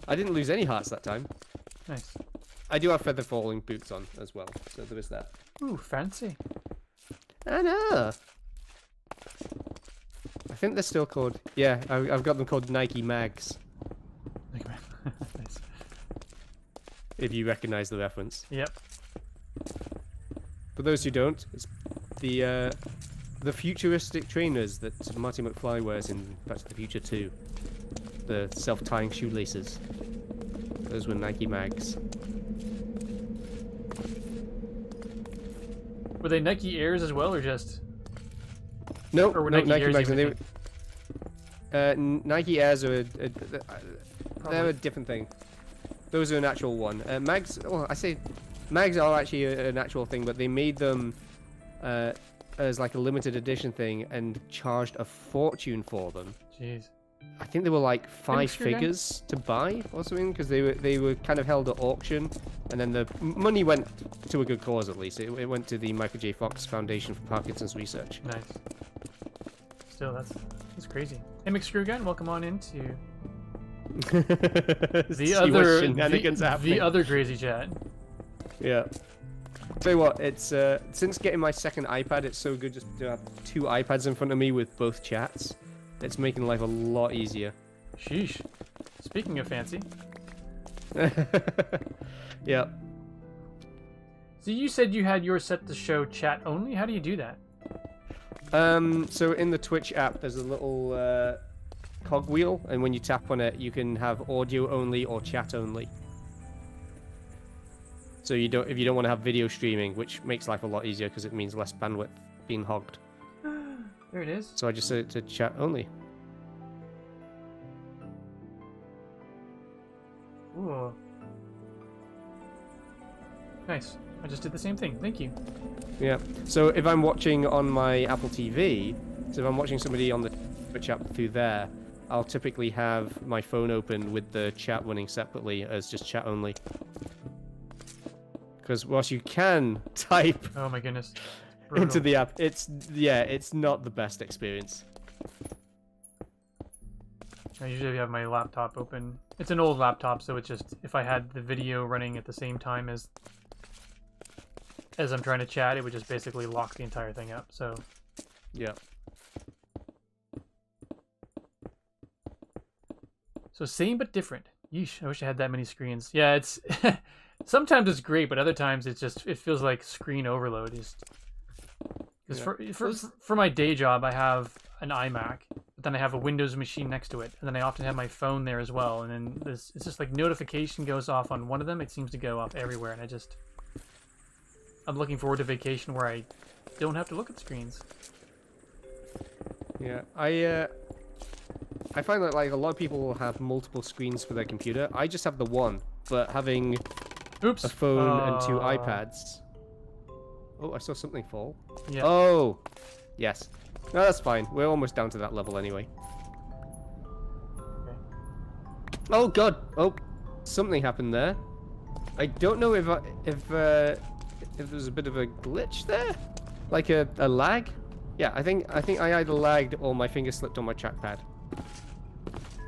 I didn't lose any hearts that time. Nice. I do have feather falling boots on as well, so there is that. Ooh, fancy. I know. I think they're still called... Yeah, I've got them called Nike Mags. Nice. If you recognise the reference. Yep. For those who don't, it's the futuristic trainers that Marty McFly wears in Back to the Future 2. The self-tying shoelaces. Those were Nike Mags. Were they Nike Airs as well, or just... Nope, or were no, Nike Airs Mags. even Nike Airs are they're a different thing. Those are an actual one. Mags, oh, I say Mags are actually an actual thing, but they made them as like a limited edition thing and charged a fortune for them. Jeez. I think they were like 5 figures to buy or something, because they were kind of held at auction, and then the money went to a good cause, at least. It went to the Michael J. Fox Foundation for Parkinson's Research. Nice. Still, that's crazy. Hey, McScrewgun, welcome on into the other crazy chat. Yeah. Tell you what, it's since getting my second iPad, it's so good just to have 2 iPads in front of me with both chats. It's making life a lot easier. Sheesh. Speaking of fancy. Yeah. So you said you had yours set to show chat only? How do you do that? So in the Twitch app, there's a little cogwheel, and when you tap on it, you can have audio only or chat only. So if you don't want to have video streaming, which makes life a lot easier because it means less bandwidth being hogged. There it is. So I just set it to chat only. Ooh. Nice. I just did the same thing. Thank you. Yeah. So if I'm watching on my Apple TV, so if I'm watching somebody on the Twitch app through there, I'll typically have my phone open with the chat running separately as just chat only. Because whilst you can type oh my goodness, into the app, it's not the best experience. I usually have my laptop open. It's an old laptop, so it's just if I had the video running at the same time as I'm trying to chat, it would just basically lock the entire thing up. So yeah. So same but different. Yeesh, I wish I had that many screens. Yeah, it's sometimes it's great, but other times it feels like screen overload. For my day job, I have an iMac, but then I have a Windows machine next to it, and then I often have my phone there as well. And then it's just like notification goes off on one of them, it seems to go off everywhere, and I'm looking forward to vacation where I don't have to look at screens. Yeah, I find that like a lot of people will have multiple screens for their computer. I just have the one, but having a phone and 2 iPads. Oh, I saw something fall. Yeah. Oh, yes. No, that's fine. We're almost down to that level anyway. Okay. Oh God! Oh, something happened there. I don't know if there's a bit of a glitch there, like a lag. Yeah, I think I either lagged or my finger slipped on my trackpad.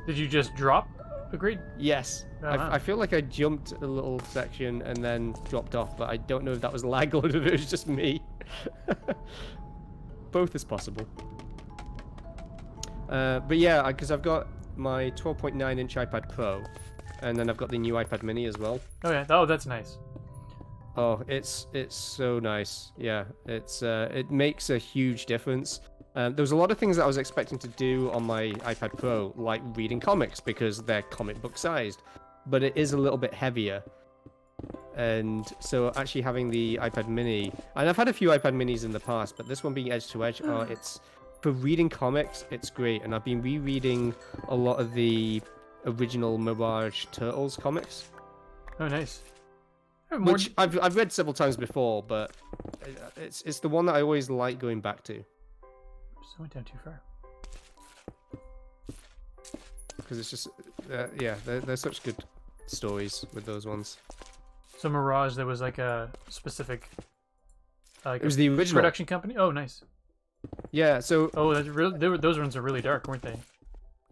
Did you just drop a grade? Yes. I feel like I jumped a little section and then dropped off, but I don't know if that was lag or if it was just me. Both is possible. But yeah, because I've got my 12.9-inch iPad Pro, and then I've got the new iPad Mini as well. Oh yeah. Oh, that's nice. Oh, it's so nice. Yeah, it makes a huge difference. There was a lot of things that I was expecting to do on my iPad Pro, like reading comics, because they're comic book sized, but it is a little bit heavier. And so actually having the iPad Mini, and I've had a few iPad Minis in the past, but this one being edge to edge, it's for reading comics, it's great. And I've been rereading a lot of the original Mirage Turtles comics. Oh, nice. Which I've read several times before, but it's the one that I always like going back to. Just went down too far. Because it's just, yeah, they're such good stories with those ones. So Mirage, there was like a specific, it was the original production company. Oh, nice. Yeah. So. Oh, those ones are really dark, weren't they?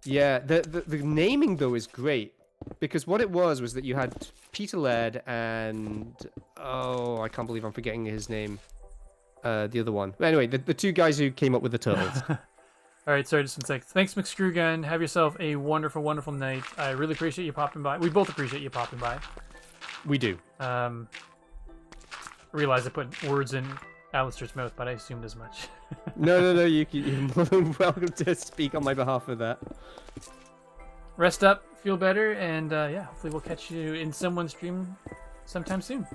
Yeah. The naming though is great, because what it was that you had Peter Laird and I can't believe I'm forgetting his name. The other one. But anyway, the 2 guys who came up with the turtles. All right, sorry, just one sec. Thanks, McScrewgun. Have yourself a wonderful, wonderful night. I really appreciate you popping by. We both appreciate you popping by. We do. I realize I put words in Alastair's mouth, but I assumed as much. No, you're more than welcome to speak on my behalf for that. Rest up, feel better, and yeah, hopefully we'll catch you in someone's stream sometime soon.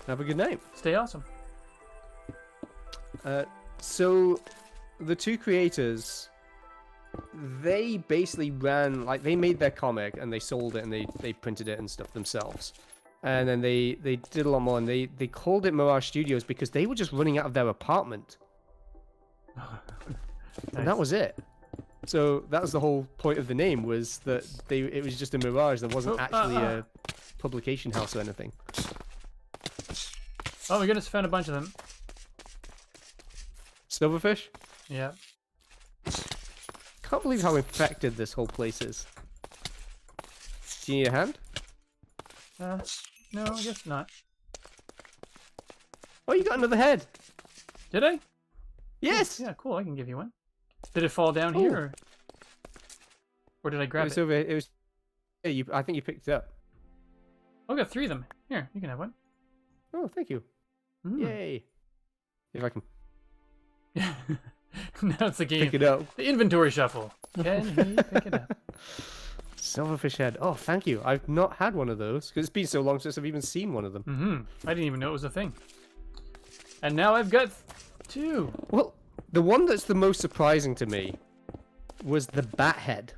Have a good night. Stay awesome. So the 2 creators, they basically they made their comic and they sold it and they printed it and stuff themselves. And then they did a lot more, and they called it Mirage Studios because they were just running out of their apartment. Nice. And that was it. So that was the whole point of the name, was that it was just a mirage. There wasn't actually a publication house or anything. Oh my goodness, found a bunch of them. Silverfish? Yeah. Can't believe how infected this whole place is. Do you need a hand? No, I guess not. Oh, you got another head. Did I? Yes. Yeah, cool. I can give you one. Did it fall down here, or did I grab it? It was. Yeah, I think you picked it up. Oh, I got 3 of them. Here, you can have one. Oh, thank you. Yay! If I can. Now it's the game. Pick it up. The inventory shuffle. Can he pick it up? Silverfish Head. Oh, thank you. I've not had one of those because it's been so long since I've even seen one of them. I didn't even know it was a thing. And now I've got 2. Well, the one that's the most surprising to me was the bat head.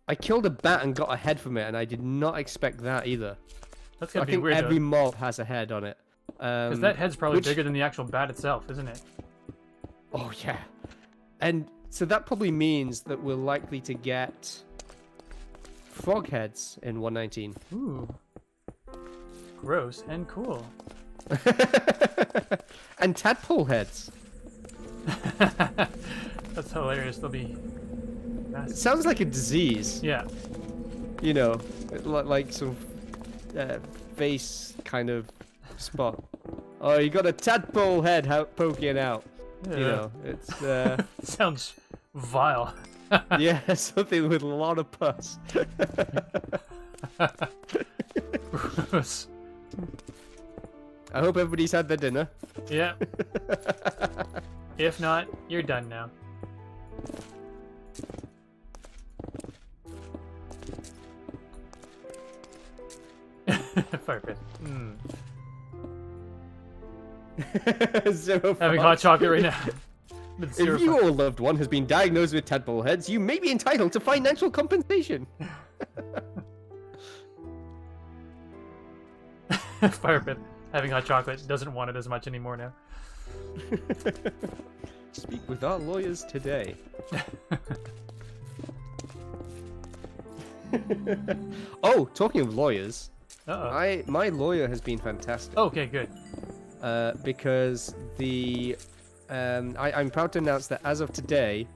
I killed a bat and got a head from it, and I did not expect that either. That's gotta I be think weird. every mob has a head on it. Because that head's probably bigger than the actual bat itself, isn't it? Oh yeah, and so that probably means that we're likely to get frog heads in 119. Ooh. Gross and cool. And tadpole heads. That's hilarious. They'll be. It sounds like a disease. Yeah. You know, like some face kind of spot. Oh, you got a tadpole head poking out. Yeah. You know, it's sounds vile. yeah, something with a lot of pus. Gross. I hope everybody's had their dinner. Yeah. If not, you're done now. Fire pit. Having hot chocolate right now. If your loved one has been diagnosed with tadpole heads, you may be entitled to financial compensation. Fire pit. Having hot chocolate doesn't want it as much anymore now. Speak with our lawyers today. Oh, talking of lawyers, my lawyer has been fantastic. Okay, good. Because I'm proud to announce that as of today,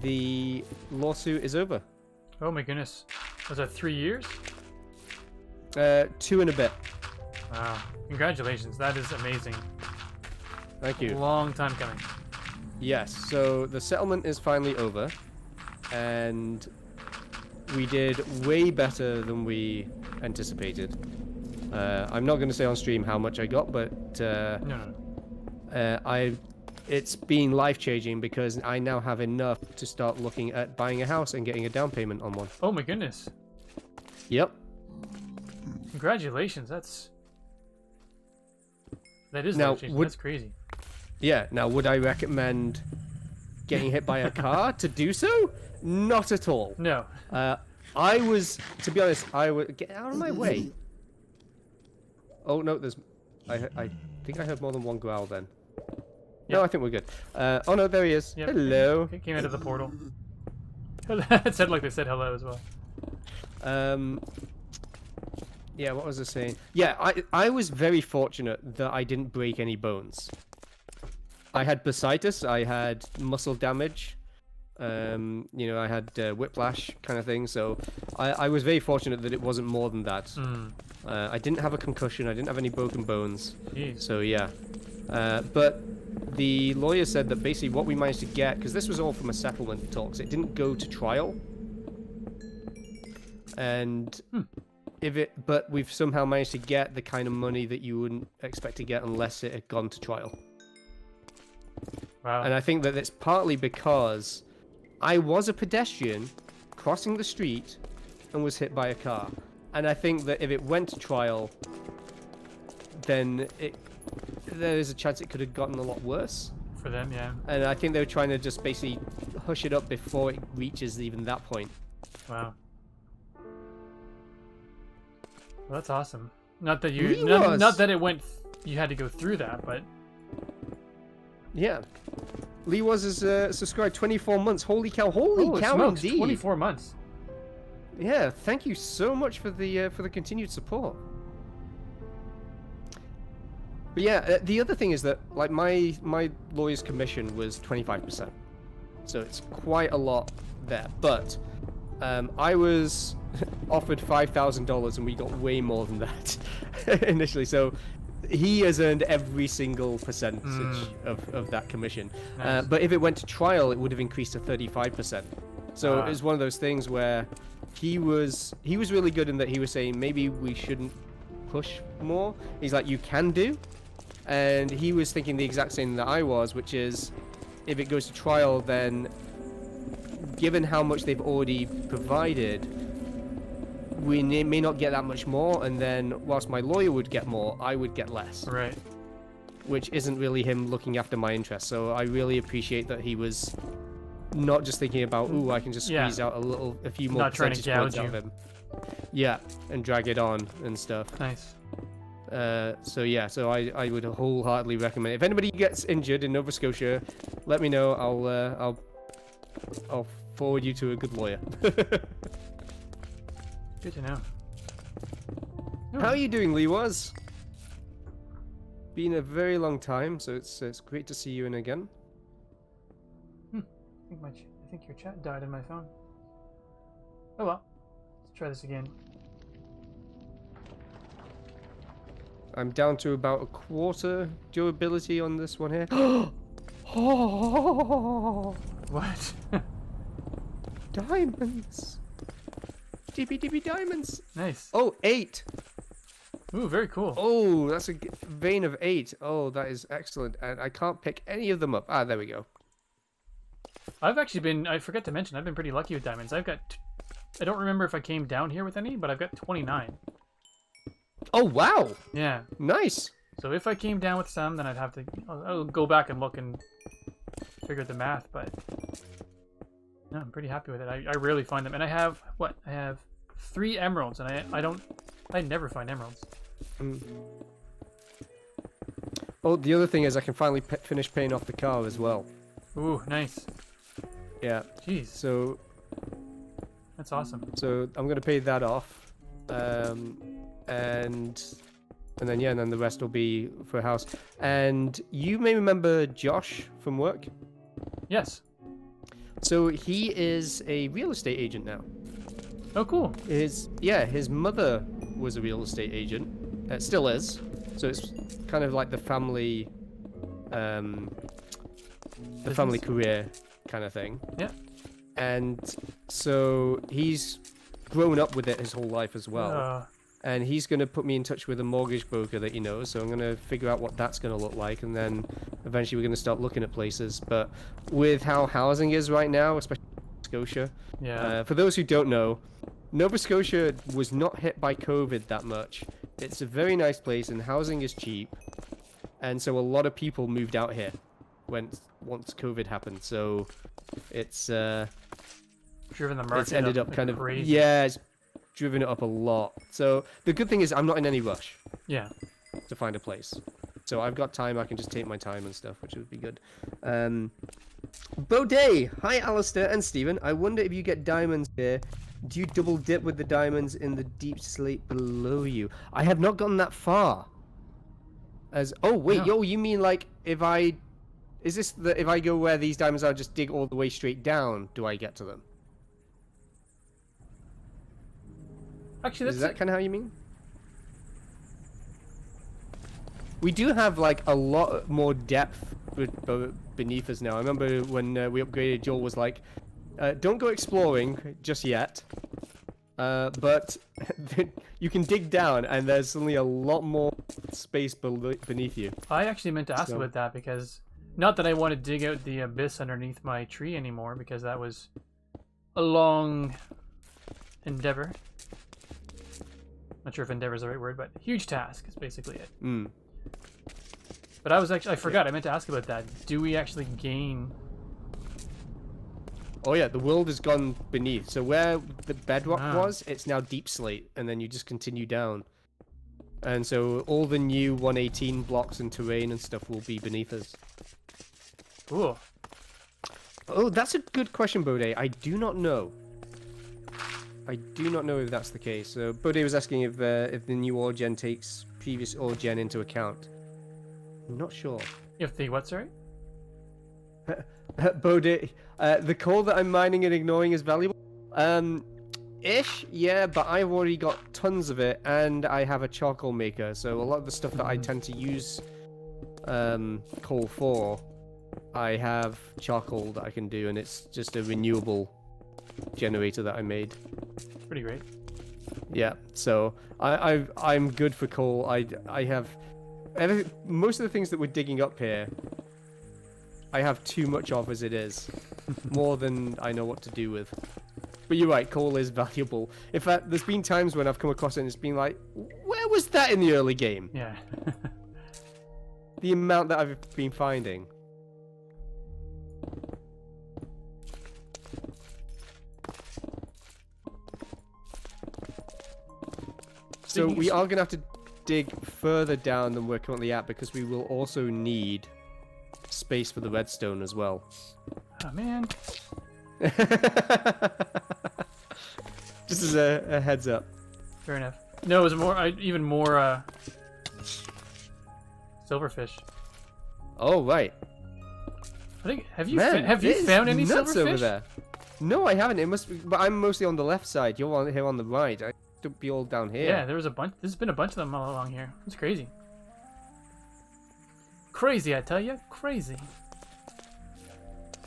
the lawsuit is over. Oh my goodness. Was that 3 years? 2 and a bit. Wow. Congratulations. That is amazing. Thank you. Long time coming. Yes, so the settlement is finally over, and we did way better than we anticipated. I'm not going to say on stream how much I got, but No. it's been life-changing because I now have enough to start looking at buying a house and getting a down payment on one. Oh my goodness. Yep. Congratulations. That is Now, life-changing. That's crazy. Yeah, now would I recommend getting hit by a car to do so? Not at all. No. To be honest, I would get out of my way. Oh no, I think I heard more than one growl then. Yep. No, I think we're good. Oh no, there he is. Yep. Hello. He came out of the portal. It said like they said hello as well. Yeah, what was I saying? Yeah, I was very fortunate that I didn't break any bones. I had bursitis, I had muscle damage, you know, I had whiplash kind of thing, so I was very fortunate that it wasn't more than that. I didn't have a concussion, I didn't have any broken bones. Jeez. So yeah. But the lawyer said that basically what we managed to get, because this was all from a settlement talks, it didn't go to trial. And but we've somehow managed to get the kind of money that you wouldn't expect to get unless it had gone to trial. Wow. And I think that it's partly because I was a pedestrian crossing the street and was hit by a car. And I think that if it went to trial, then there is a chance it could have gotten a lot worse. For them, yeah. And I think they were trying to just basically hush it up before it reaches even that point. Wow. Well, that's awesome. Not that you, not that it went, you had to go through that, but. Yeah. Lee was subscribed 24 months. Holy cow! Holy cow! Smokes, indeed. 24 months. Yeah. Thank you so much for the continued support. But yeah, the other thing is that like my lawyer's commission was 25%, so it's quite a lot there. But I was offered $5,000 and we got way more than that initially. So he has earned every single percentage of that commission. Nice. But if it went to trial, it would have increased to 35%. So it was one of those things where he was really good in that he was saying maybe we shouldn't push more. He's like, you can do. And he was thinking the exact same that I was, which is if it goes to trial, then given how much they've already provided, we may not get that much more, and then whilst my lawyer would get more, I would get less. Right. Which isn't really him looking after my interests. So I really appreciate that he was not just thinking about, ooh, I can just squeeze out a few more percentage points out of him. Yeah, and drag it on and stuff. Nice. So yeah, so I would wholeheartedly recommend it. If anybody gets injured in Nova Scotia, let me know. I'll forward you to a good lawyer. Good to know. How are you doing, Liwaz? Been a very long time, so it's great to see you in again. I think your chat died on my phone. Oh well. Let's try this again. I'm down to about a quarter durability on this one here. What? Diamonds! DB diamonds! Nice. Oh, 8! Ooh, very cool. Oh, that's a vein of 8. Oh, that is excellent. And I can't pick any of them up. Ah, there we go. I've actually been, I forgot to mention, I've been pretty lucky with diamonds. I've got, I don't remember if I came down here with any, but I've got 29. Oh, wow! Yeah. Nice! So if I came down with some, then I'd have to, I'll go back and look and figure the math, but no, I'm pretty happy with it. I rarely find them. And I have, what? I have 3 emeralds, and I never find emeralds. Oh, the other thing is I can finally finish paying off the car as well. Ooh, nice. Yeah. Jeez. So that's awesome. So I'm gonna pay that off, and then the rest will be for a house. And you may remember Josh from work. Yes. So he is a real estate agent now. Oh, cool. His mother was a real estate agent. Still is. So it's kind of like the family, family career kind of thing. Yeah. And so he's grown up with it his whole life as well. And he's going to put me in touch with a mortgage broker that he knows. So I'm going to figure out what that's going to look like. And then eventually we're going to start looking at places. But with how housing is right now, especially in Scotia. Yeah. For those who don't know, Nova Scotia was not hit by COVID that much. It's a very nice place and housing is cheap. And so a lot of people moved out here once COVID happened. So it's driven the market it's ended up kind of crazy. Yeah, it's driven it up a lot. So the good thing is I'm not in any rush. Yeah. To find a place. So I've got time, I can just take my time and stuff, which would be good. Baudet! Hi Alastair and Stephen. I wonder if you get diamonds here. Do you double dip with the diamonds in the deep slate below you? I have not gotten that far. Oh wait, No. yo, you mean like if I go where these diamonds are, just dig all the way straight down, do I get to them? Actually, Is that kind of how you mean? We do have like a lot more depth beneath us now. I remember when we upgraded, Joel was like, don't go exploring just yet, but you can dig down and there's suddenly a lot more space beneath you. I actually meant to ask about that because, not that I want to dig out the abyss underneath my tree anymore, because that was a long endeavor. Not sure if endeavor is the right word, but huge task is basically it. But I forgot, I meant to ask about that. Do we actually gain? Oh yeah, the world has gone beneath. So where the bedrock was, it's now deep slate, and then you just continue down. And so all the new 118 blocks and terrain and stuff will be beneath us. Cool. Oh, that's a good question, Bode. I do not know. I do not know if that's the case. So Bode was asking if the new ore gen takes previous ore gen into account. I'm not sure. If the what, sorry? Bode, the coal that I'm mining and ignoring is valuable. Ish, yeah, but I've already got tons of it, and I have a charcoal maker. So a lot of the stuff that I tend to use coal for, I have charcoal that I can do, and it's just a renewable generator that I made. Pretty great. Yeah, so I'm good for coal. I have most of the things that we're digging up here, I have too much of as it is, more than I know what to do with. But you're right, coal is valuable. In fact, there's been times when I've come across it and it's been like, where was that in the early game? Yeah. The amount that I've been finding. So we are going to have to dig further down than we're currently at because we will also need space for the redstone as well. Oh, man. Just as a heads up. Fair enough. No, it was more, even more, silverfish. Oh, right. I think, have you found any silverfish? Over there. No, I haven't. It must be, but I'm mostly on the left side. You're here on the right. I should be all down here. Yeah, there was a bunch. There's been a bunch of them all along here. It's crazy. Crazy, I tell you. Crazy.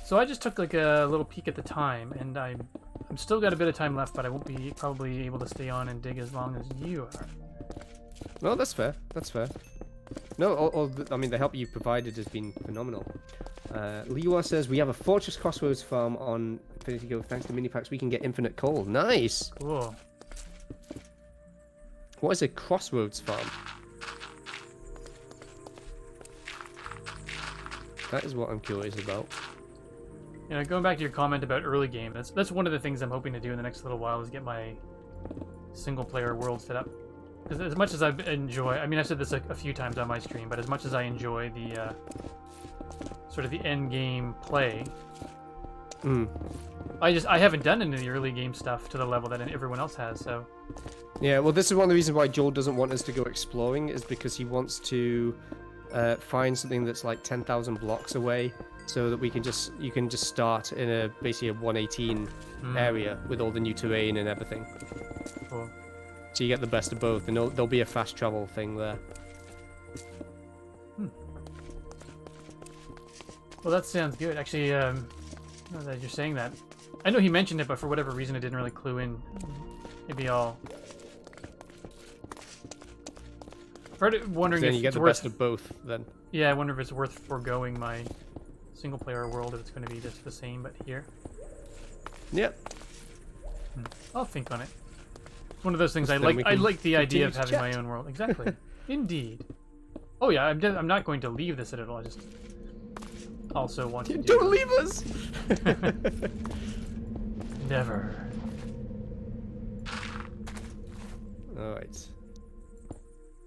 So I just took like a little peek at the time, and I'm still got a bit of time left, but I won't be probably able to stay on and dig as long as you are. No, that's fair. That's fair. No, I mean, the help you provided has been phenomenal. Liwa says, we have a Fortress Crossroads farm on Infinity Go. Thanks to mini packs, we can get infinite coal. Nice! Cool. What is a Crossroads farm? That is what I'm curious about. You know, going back to your comment about early game, that's one of the things I'm hoping to do in the next little while is get my single-player world set up. Because as much as I enjoy, I mean, I've said this a few times on my stream, but as much as I enjoy the sort of the end game play, I haven't done any of the early game stuff to the level that everyone else has. So yeah, well, this is one of the reasons why Joel doesn't want us to go exploring, is because he wants to find something that's like 10,000 blocks away, so that you can just start in basically a 118 area with all the new terrain and everything. Cool. So you get the best of both, and there'll be a fast travel thing there. Well, that sounds good. Actually, now that you're saying that, I know he mentioned it, but for whatever reason, I didn't really clue in. Maybe I'll. Wondering then if you get it's the worth... best of both. Then. Yeah, I wonder if it's worth foregoing my single-player world if it's going to be just the same, but here. Yep. I'll think on it. It's one of those things I Then like. I like the idea of having chat. my own world. Exactly. Indeed. Oh yeah, I'm not going to leave the Citadel. I just also want to. Don't leave us. Never. All right.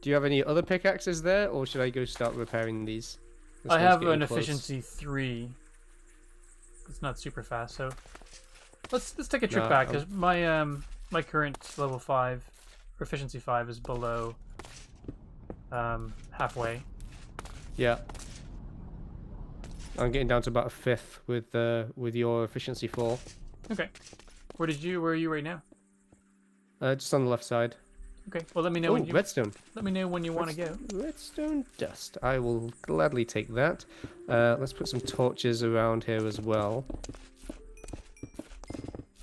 Do you have any other pickaxes there, or should I go start repairing these? I have an efficiency 3. It's not super fast, so let's take a trip back, because my my current level 5 or efficiency 5 is below halfway. Yeah. I'm getting down to about a 5th with your efficiency 4. Okay. Where are you right now? Just on the left side. Okay. Well, let me know when you redstone. Let me know when you want to go. Redstone dust. I will gladly take that. Let's put some torches around here as well.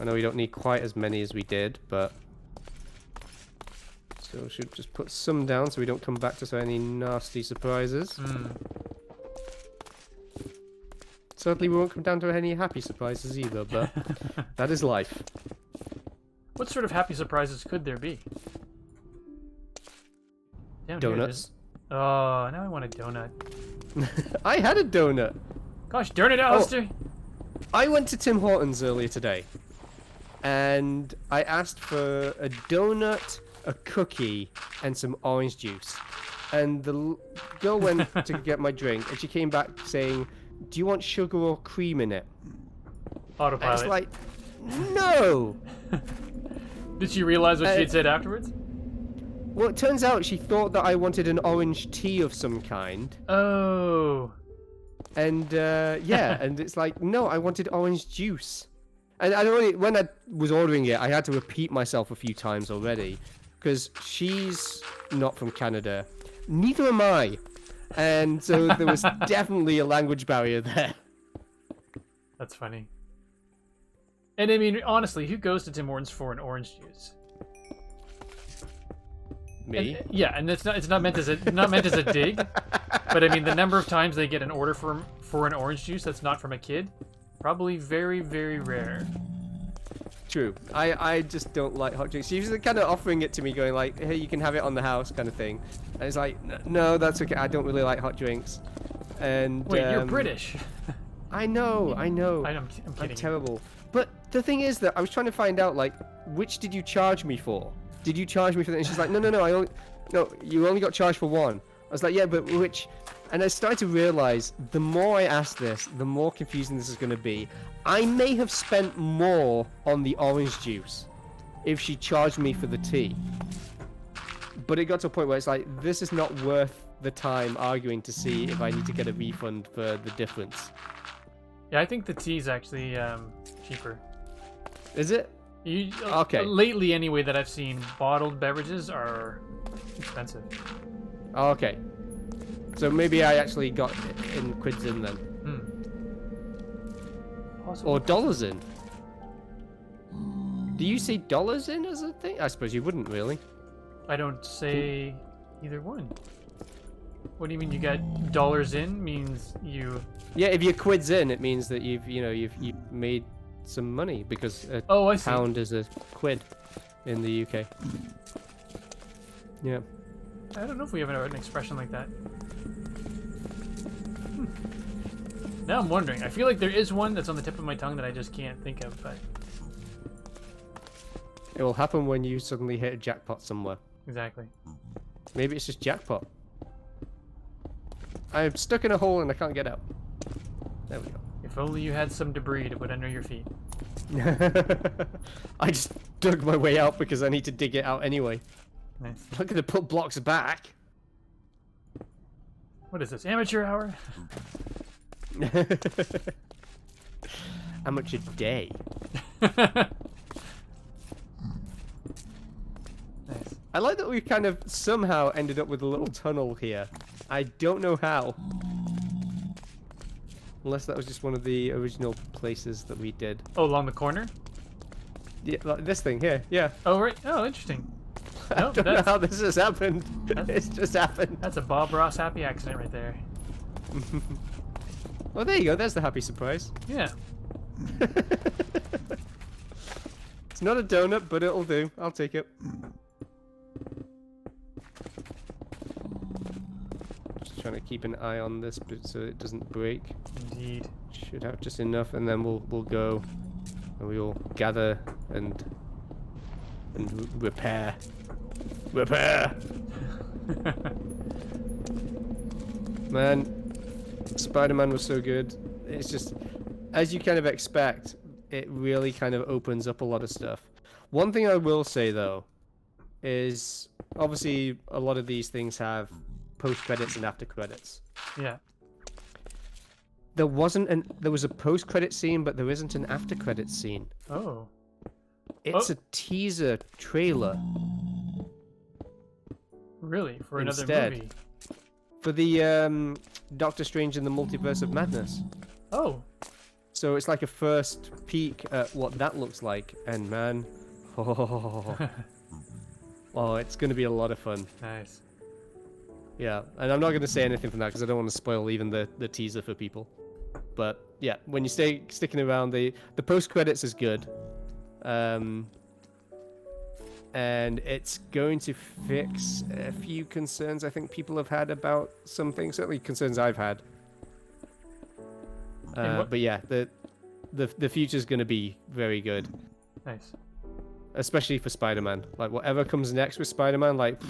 I know we don't need quite as many as we did, but so we should just put some down so we don't come back to any nasty surprises. Certainly we won't come down to any happy surprises either, but that is life. What sort of happy surprises could there be? Down Donuts. Oh, now I want a donut. I had a donut. Gosh darn it, Alastair. I went to Tim Hortons earlier today, and I asked for a donut, a cookie, and some orange juice. And the girl went to get my drink, and she came back saying, "Do you want sugar or cream in it?" Autopilot. I was like, "No." Did she realize what she had said afterwards? Well, it turns out she thought that I wanted an orange tea of some kind. Oh. And yeah, and it's like, no, I wanted orange juice. And when I was ordering it, I had to repeat myself a few times already, because she's not from Canada. Neither am I. And so there was definitely a language barrier there. That's funny. And I mean, honestly, who goes to Tim Hortons for an orange juice? Me? And, yeah, and it's not meant as a dig, but I mean the number of times they get an order for an orange juice that's not from a kid, probably very, very rare. True. I just don't like hot drinks. She was kind of offering it to me, going like, "Hey, you can have it on the house," kind of thing. And it's like, "No, that's okay. I don't really like hot drinks." And wait, you're British. I know. I'm kidding. I'm terrible. But the thing is that I was trying to find out, like, which did you charge me for? did you charge me for that? And she's like, no, you only got charged for one. I was like, yeah, but which? And I started to realize the more I ask this, the more confusing this is going to be. I may have spent more on the orange juice if she charged me for the tea. But it got to a point where it's like, this is not worth the time arguing to see if I need to get a refund for the difference. Yeah, I think the tea's actually cheaper. Is it? Okay. Lately, anyway, that I've seen, bottled beverages are expensive. Okay. So maybe I actually got in quids in then. Or dollars in. Do you see dollars in as a thing? I suppose you wouldn't really. I don't say either one. What do you mean you got dollars in? Means you... Yeah, if you're quids in, it means that you've made some money because a pound is a quid in the UK. Yeah. I don't know if we have an expression like that. Now I'm wondering. I feel like there is one that's on the tip of my tongue that I just can't think of, but... It will happen when you suddenly hit a jackpot somewhere. Exactly. Maybe it's just jackpot. I'm stuck in a hole and I can't get out. There we go. If only you had some debris to put under your feet. I just dug my way out because I need to dig it out anyway. Nice. I'm not going to put blocks back. What is this, amateur hour? Amateur day. Nice. I like that we kind of somehow ended up with a little tunnel here. I don't know how. Unless that was just one of the original places that we did. Oh, along the corner? Yeah, like this thing here, yeah. Oh, right. Oh, interesting. I don't know how this has happened. It's just happened. That's a Bob Ross happy accident right there. Oh, there you go. There's the happy surprise. Yeah. It's not a donut, but it'll do. I'll take it. Just trying to keep an eye on this so it doesn't break. Indeed. Should have just enough, and then we'll go, and we'll gather and repair. Repair. Man, Spider-Man was so good. It's just, as you kind of expect, it really kind of opens up a lot of stuff. One thing I will say though is obviously a lot of these things have post credits and after credits. Yeah. There was a post credit scene, but there isn't an after credit scene. Oh. It's a teaser trailer. Really? For another movie? For the Doctor Strange in the Multiverse of Madness. Oh. So it's like a first peek at what that looks like, and man, oh, it's going to be a lot of fun. Nice. Yeah, and I'm not going to say anything from that because I don't want to spoil even the teaser for people. But yeah, when you stay sticking around, the post credits is good, and it's going to fix a few concerns I think people have had about some things. Certainly concerns I've had. But yeah, the future's going to be very good. Nice. Especially for Spider-Man. Like whatever comes next with Spider-Man, like,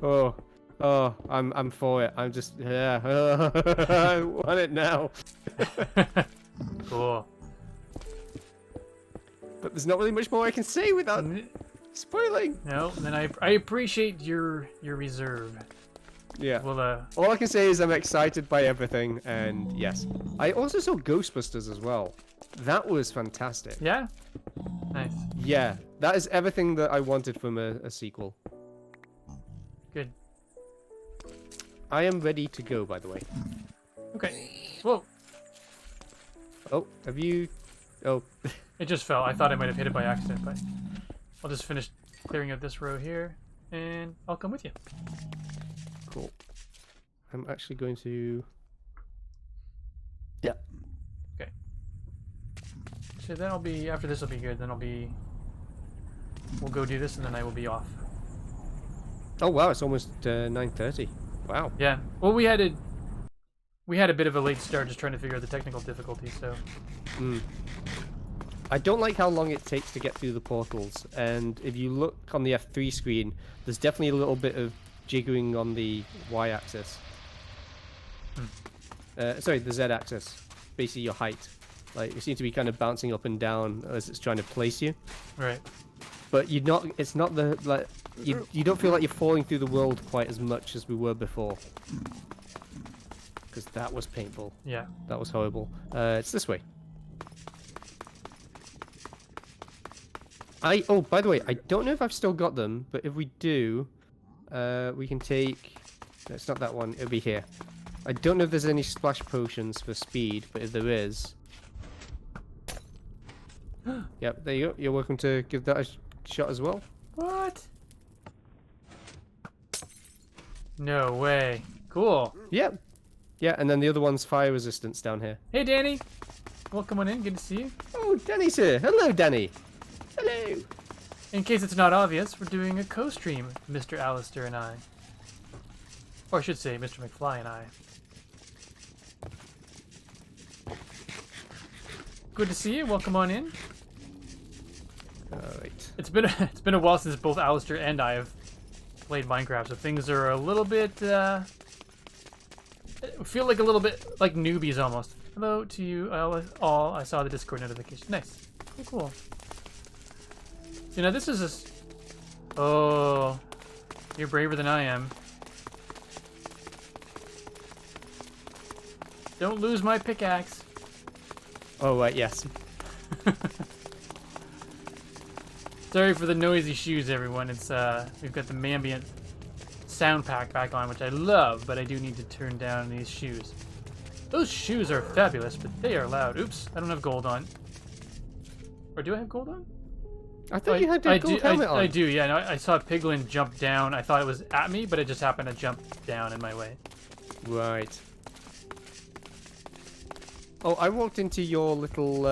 oh, I'm for it. I'm just, yeah, I want it now. Cool. But there's not really much more I can say without spoiling. No, then I appreciate your reserve. Yeah. Well, all I can say is I'm excited by everything, and yes, I also saw Ghostbusters as well. That was fantastic. Yeah. Nice. Yeah, that is everything that I wanted from a sequel. Good. I am ready to go, by the way. Okay. Whoa. Oh, have you? Oh. It just fell. I thought I might have hit it by accident, but I'll just finish clearing out this row here, and I'll come with you. Cool. I'm actually going to... Yeah. Okay. So then I'll be... After this will be good, then I'll be... We'll go do this, and then I will be off. Oh, wow, it's almost 9:30. Wow. Yeah. Well, we had a bit of a late start just trying to figure out the technical difficulties, so... I don't like how long it takes to get through the portals, and if you look on the F3 screen, there's definitely a little bit of jiggering on the Y-axis. Sorry, the Z-axis. Basically your height. Like, you seem to be kind of bouncing up and down as it's trying to place you. Right. But you're not. It's not the like. You don't feel like you're falling through the world quite as much as we were before. Because that was painful. Yeah. That was horrible. It's this way. Oh, by the way, I don't know if I've still got them, but if we do, we can take. No, it's not that one. It'll be here. I don't know if there's any splash potions for speed, but if there is. Yep, there you go. You're welcome to give that a shot as well. What? No way. Cool. Yep. Yeah, and then the other one's fire resistance down here. Hey, Danny. Welcome on in. Good to see you. Oh, Danny's here. Hello, Danny. Hello. In case it's not obvious, we're doing a co-stream, Mr. Alastair and I. Or I should say, Mr. McFly and I. Good to see you. Welcome on in. Alright. It's been a while since both Alastair and I have played Minecraft, so things are a little bit feel like a little bit like newbies almost. Hello to you all. I saw the Discord notification. Nice. Cool. So now this is oh, you're braver than I am. Don't lose my pickaxe. Oh, right, yes. Sorry for the noisy shoes, everyone. It's we've got the ambient sound pack back on, which I love, but I do need to turn down these shoes. Those shoes are fabulous, but they are loud. Oops, I don't have gold on. Or do I have gold on? I thought you had a gold helmet on. I do, yeah. No, I saw a piglin jump down. I thought it was at me, but it just happened to jump down in my way. Right. Oh, I walked into your little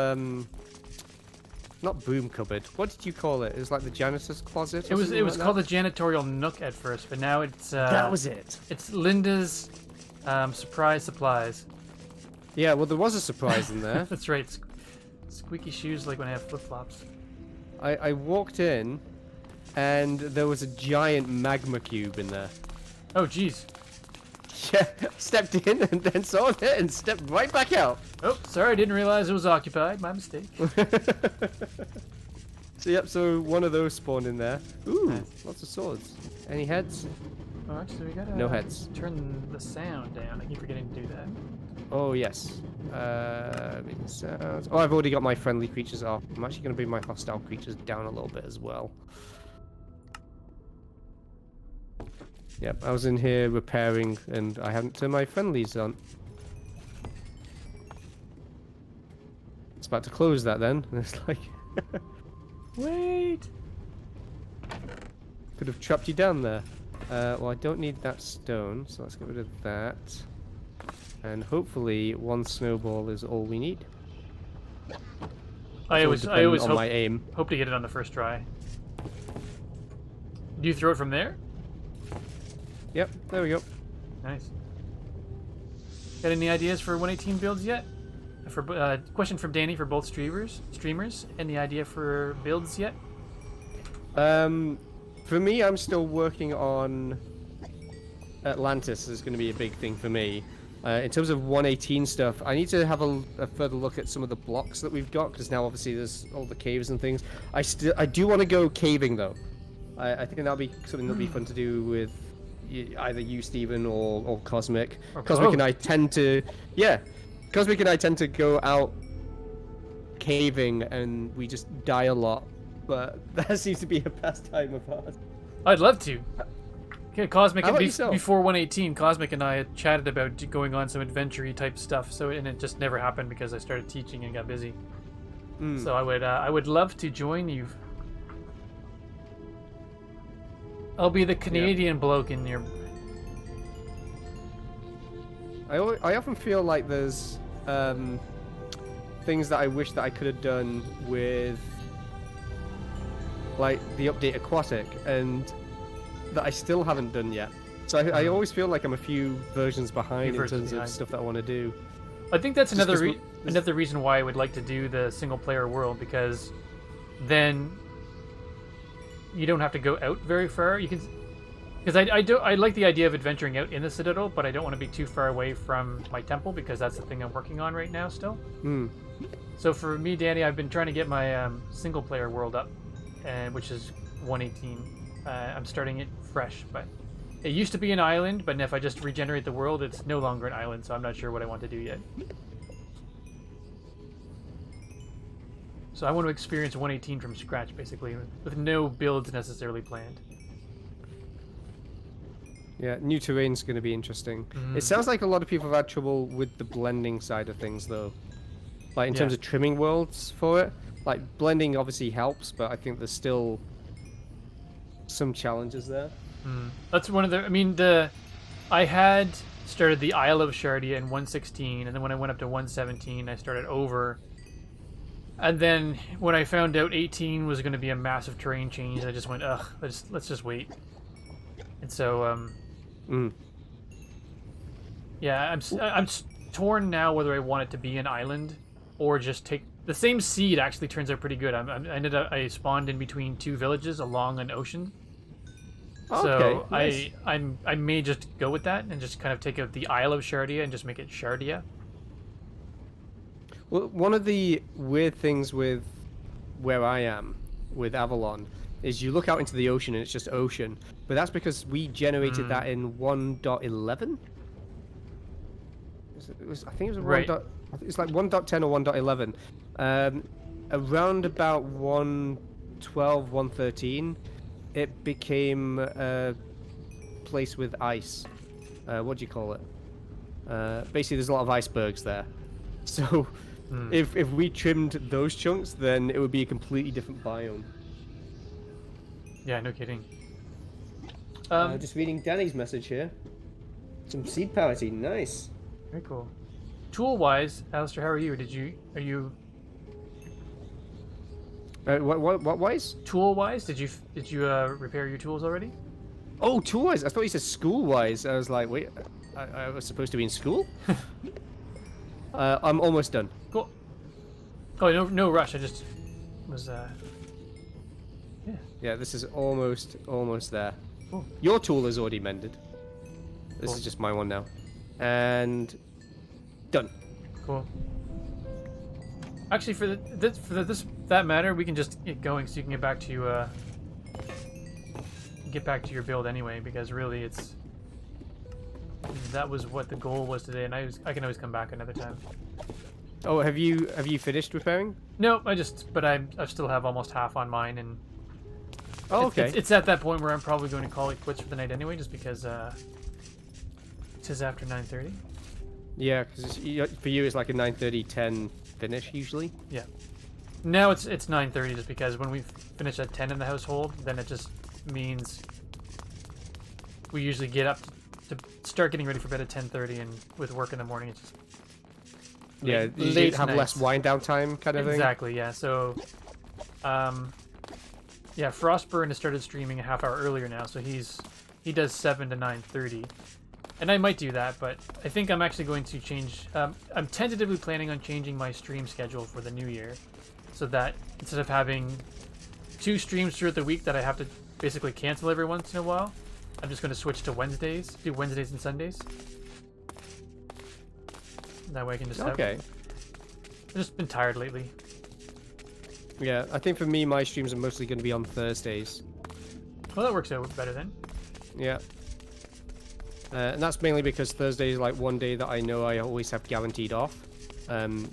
not broom cupboard. What did you call it? It was like the janitor's closet. It was called the janitorial nook at first, but now it's that was it. It's Linda's surprise supplies. Yeah, well, there was a surprise in there. That's right. Squeaky shoes, like when I have flip flops. I walked in, and there was a giant magma cube in there. Oh, jeez. Yeah, stepped in and then saw it and stepped right back out. Oh, sorry, I didn't realize it was occupied. My mistake. So one of those spawned in there. Ooh, nice. Lots of swords. Any heads? Oh, actually, we gotta no heads. Turn the sound down. I keep forgetting to do that. Oh, yes. Making sounds. Oh, I've already got my friendly creatures off. I'm actually going to bring my hostile creatures down a little bit as well. Yep, I was in here repairing, and I haven't turned my friendlies on. It's about to close that then, and it's like... Wait! Could have trapped you down there. Well, I don't need that stone, so let's get rid of that. And hopefully, one snowball is all we need. I always hope, my aim. Hope to get it on the first try. Do you throw it from there? Yep, there we go. Nice. Got any ideas for 118 builds yet? For question from Danny for both streamers. Any idea for builds yet? For me, I'm still working on Atlantis. Is going to be a big thing for me. In terms of 118 stuff, I need to have a further look at some of the blocks that we've got, because now obviously there's all the caves and things. I do want to go caving though. I think that'll be something that'll be fun to do with either you, Stephen, or Cosmic. Cosmic and I tend to go out caving and we just die a lot, but that seems to be a pastime of ours. I'd love to. Okay, Cosmic, before 118, Cosmic and I had chatted about going on some adventure-y type stuff, and it just never happened because I started teaching and got busy. So I would love to join you. I'll be the Canadian bloke in your... I often feel like there's things that I wish that I could have done with like the update Aquatic, and that I still haven't done yet. So I always feel like I'm a few versions behind in terms of stuff that I want to do. I think that's another reason why I would like to do the single player world, because then you don't have to go out very far. You can, because I like the idea of adventuring out in the Citadel, but I don't want to be too far away from my temple, because that's the thing I'm working on right now still. So for me, Danny, I've been trying to get my single player world up, which is 118. I'm starting it fresh, but it used to be an island, but if I just regenerate the world, it's no longer an island, so I'm not sure what I want to do yet. So I want to experience 118 from scratch, basically, with no builds necessarily planned. Yeah, new terrain's going to be interesting. It sounds like a lot of people have had trouble with the blending side of things, though. Like, in terms of trimming worlds for it. Like, blending obviously helps, but I think there's still some challenges there. That's one of the... I mean, I had started the Isle of Shardia in 116, and then when I went up to 117, I started over. And then when I found out 18 was going to be a massive terrain change, I just went, ugh, let's just wait. And so, yeah, I'm torn now whether I want it to be an island or just take... The same seed actually turns out pretty good. I spawned in between two villages along an ocean. So nice. I may just go with that and just kind of take out the Isle of Shardia and just make it Shardia. Well, one of the weird things with where I am, with Avalon, is you look out into the ocean and it's just ocean. But that's because we generated that in 1.11? I think it was right. It's like 1.10 or 1.11. Around about 1.12, 1.13, it became a place with ice. What do you call it? Basically, there's a lot of icebergs there. So, if we trimmed those chunks, then it would be a completely different biome. Yeah, no kidding. Just reading Danny's message here. Some seed parity, nice. Very cool. Tool-wise, Alastair, how are you? Are you? What wise? Tool-wise, did you repair your tools already? Oh, tool-wise. I thought you said school-wise. I was like, wait, I was supposed to be in school? I'm almost done. Cool. Oh, no rush. I just was. Yeah. Yeah, this is almost there. Cool. Your tool is already mended. This is just my one now. And done. Cool. Actually, for that matter, we can just get going so you can get back to your build anyway, because really that was what the goal was today, and I can always come back another time. Oh, have you finished repairing? No, I still have almost half on mine, and okay. It's at that point where I'm probably going to call it quits for the night anyway, just because it says after 9:30. Yeah, because for you it's like a 9:30, 10 finish usually. Yeah. Now it's 9:30 just because when we finish at 10 in the household, then it just means we usually get up to start getting ready for bed at 10:30, and with work in the morning, it's just you have less wind down time kind of thing. Exactly. Yeah. So, yeah, Frostburn has started streaming a half hour earlier now, so he does 7 to 9:30. And I might do that, but I think I'm actually going to change... I'm tentatively planning on changing my stream schedule for the new year, so that instead of having 2 streams throughout the week that I have to basically cancel every once in a while, I'm just going to switch to Wednesdays, do Wednesdays and Sundays. That way I can just have... Okay. I've just been tired lately. Yeah, I think for me, my streams are mostly going to be on Thursdays. Well, that works out better then. Yeah. And that's mainly because Thursday is like one day that I know I always have guaranteed off.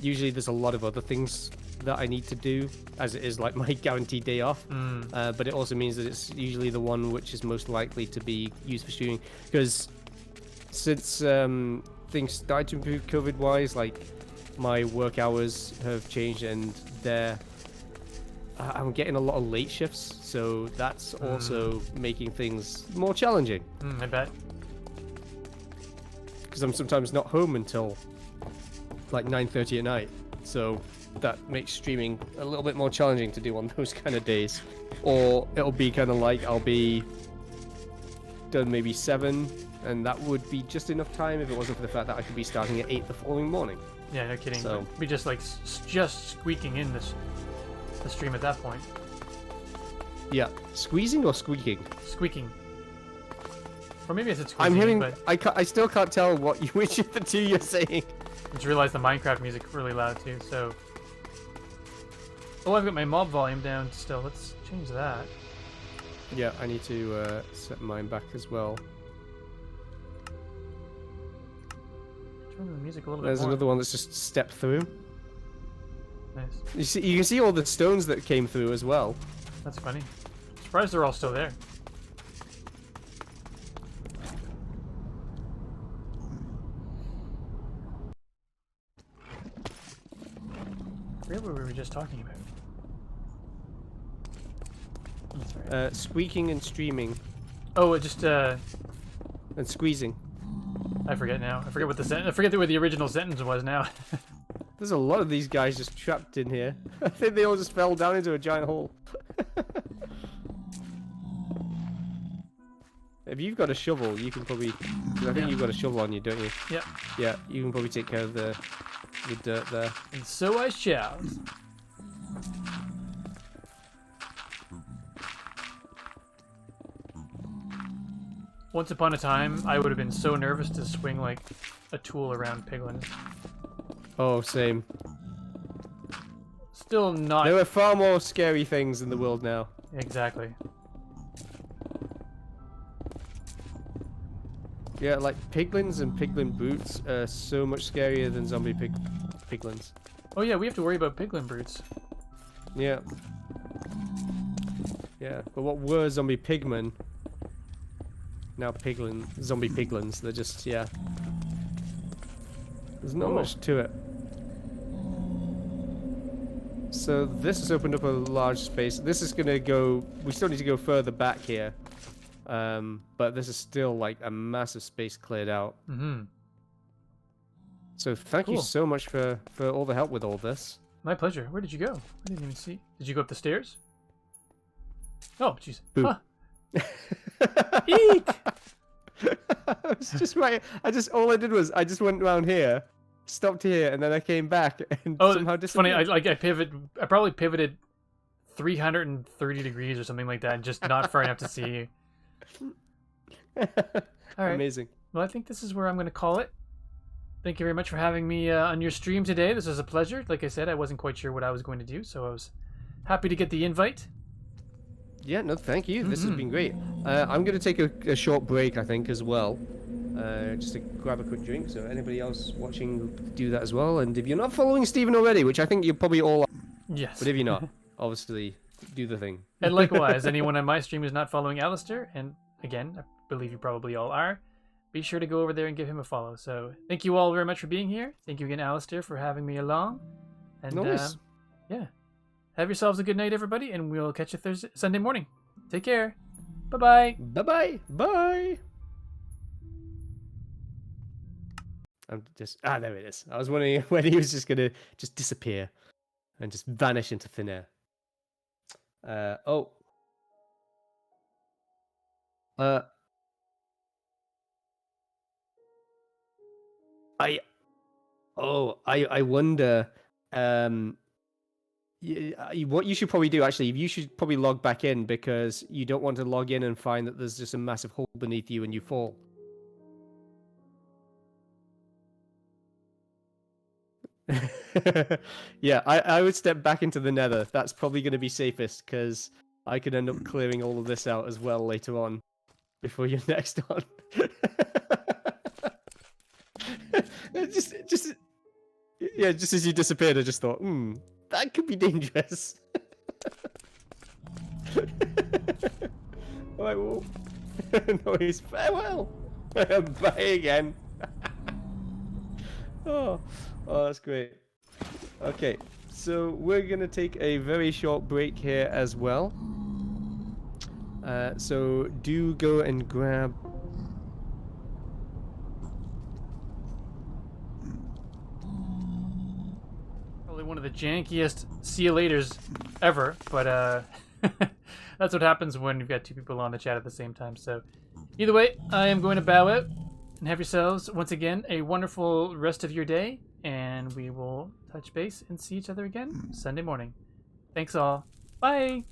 Usually there's a lot of other things that I need to do, as it is like my guaranteed day off. But it also means that it's usually the one which is most likely to be used for streaming. Because since things started to improve COVID-wise, like my work hours have changed, and I'm getting a lot of late shifts, so that's also making things more challenging. I bet. Because I'm sometimes not home until like 9:30 at night, so that makes streaming a little bit more challenging to do on those kind of days. Or it'll be kind of like I'll be done maybe 7, and that would be just enough time if it wasn't for the fact that I could be starting at 8 the following morning. Yeah, no kidding. So We'd be just like just squeaking in the stream at that point. yeah, squeezing or squeaking? Squeaking. Or maybe I said squeezing. I'm hearing. But I still can't tell which of the two you're saying. I just realized the Minecraft music really loud too. So. Oh, I've got my mob volume down still. Let's change that. Yeah, I need to set mine back as well. Turn the music a little bit There's more. another one that's just stepped through. Nice. You can see all the stones that came through as well. That's funny. Surprised they're all still there. What were we just talking about? That's right. Squeaking and streaming Oh, it just and squeezing. I forget now. I forget what I forget what the original sentence was now. There's a lot of these guys just trapped in here. I think they all just fell down into a giant hole. If you've got a shovel, you can probably... 'cause I think you've got a shovel on you, don't you? Yep. Yeah, you can probably take care of the dirt there. And so I shall. Once upon a time, I would have been so nervous to swing like a tool around piglins. Oh, same. Still not There are far more scary things in the world now. exactly. Yeah, like piglins and piglin brutes are so much scarier than zombie piglins. Oh yeah, we have to worry about piglin brutes. Yeah. Yeah, but what were zombie pigmen? Now zombie piglins, they're just, yeah. There's not much to it. So this has opened up a large space. This is gonna go, we still need to go further back here. But this is still like a massive space cleared out. Mm-hmm. So thank you so much for all the help with all this. My pleasure. Where did you go? I didn't even see. Did you go up the stairs? Oh, jeez. Boop. Huh. Eek! It's just right. All I did was I just went around here, stopped here, and then I came back and somehow it's funny. disappeared. I probably pivoted 330 degrees or something like that, and just not far enough to see you. All right. Amazing. Well, I think this is where I'm going to call it. Thank you very much for having me on your stream today. This was a pleasure. Like I said, I wasn't quite sure what I was going to do, so I was happy to get the invite. Yeah, no, thank you. This has been great. I'm going to take a short break, I think, as well. Just to grab a quick drink. So anybody else watching, do that as well. And if you're not following Stephen already, which I think you probably all are. Yes. But if you're not, obviously, do the thing. And likewise, anyone on my stream who's not following Alastair, and again, I believe you probably all are, be sure to go over there and give him a follow. So thank you all very much for being here. Thank you again, Alastair, for having me along. And No worries. yeah, have yourselves a good night, everybody, and we'll catch you Sunday morning. Take care. Bye-bye. Bye-bye. Bye. I'm just... Ah, there it is. I was wondering when he was just going to just disappear and just vanish into thin air. Oh. I wonder, what you should probably do, actually, you should probably log back in, because you don't want to log in and find that there's just a massive hole beneath you and you fall. Yeah, I would step back into the nether. That's probably going to be safest, because I could end up clearing all of this out as well later on, before you're next on. just as you disappeared, I just thought, that could be dangerous. Alright, well, noise, farewell. Bye again. Oh, that's great. Okay, so we're gonna take a very short break here as well. So do go and grab. Probably one of the jankiest see you laters ever, but that's what happens when you've got two people on the chat at the same time. So either way, I am going to bow out and have yourselves once again a wonderful rest of your day, and and we will touch base and see each other again Sunday morning. Thanks all. Bye!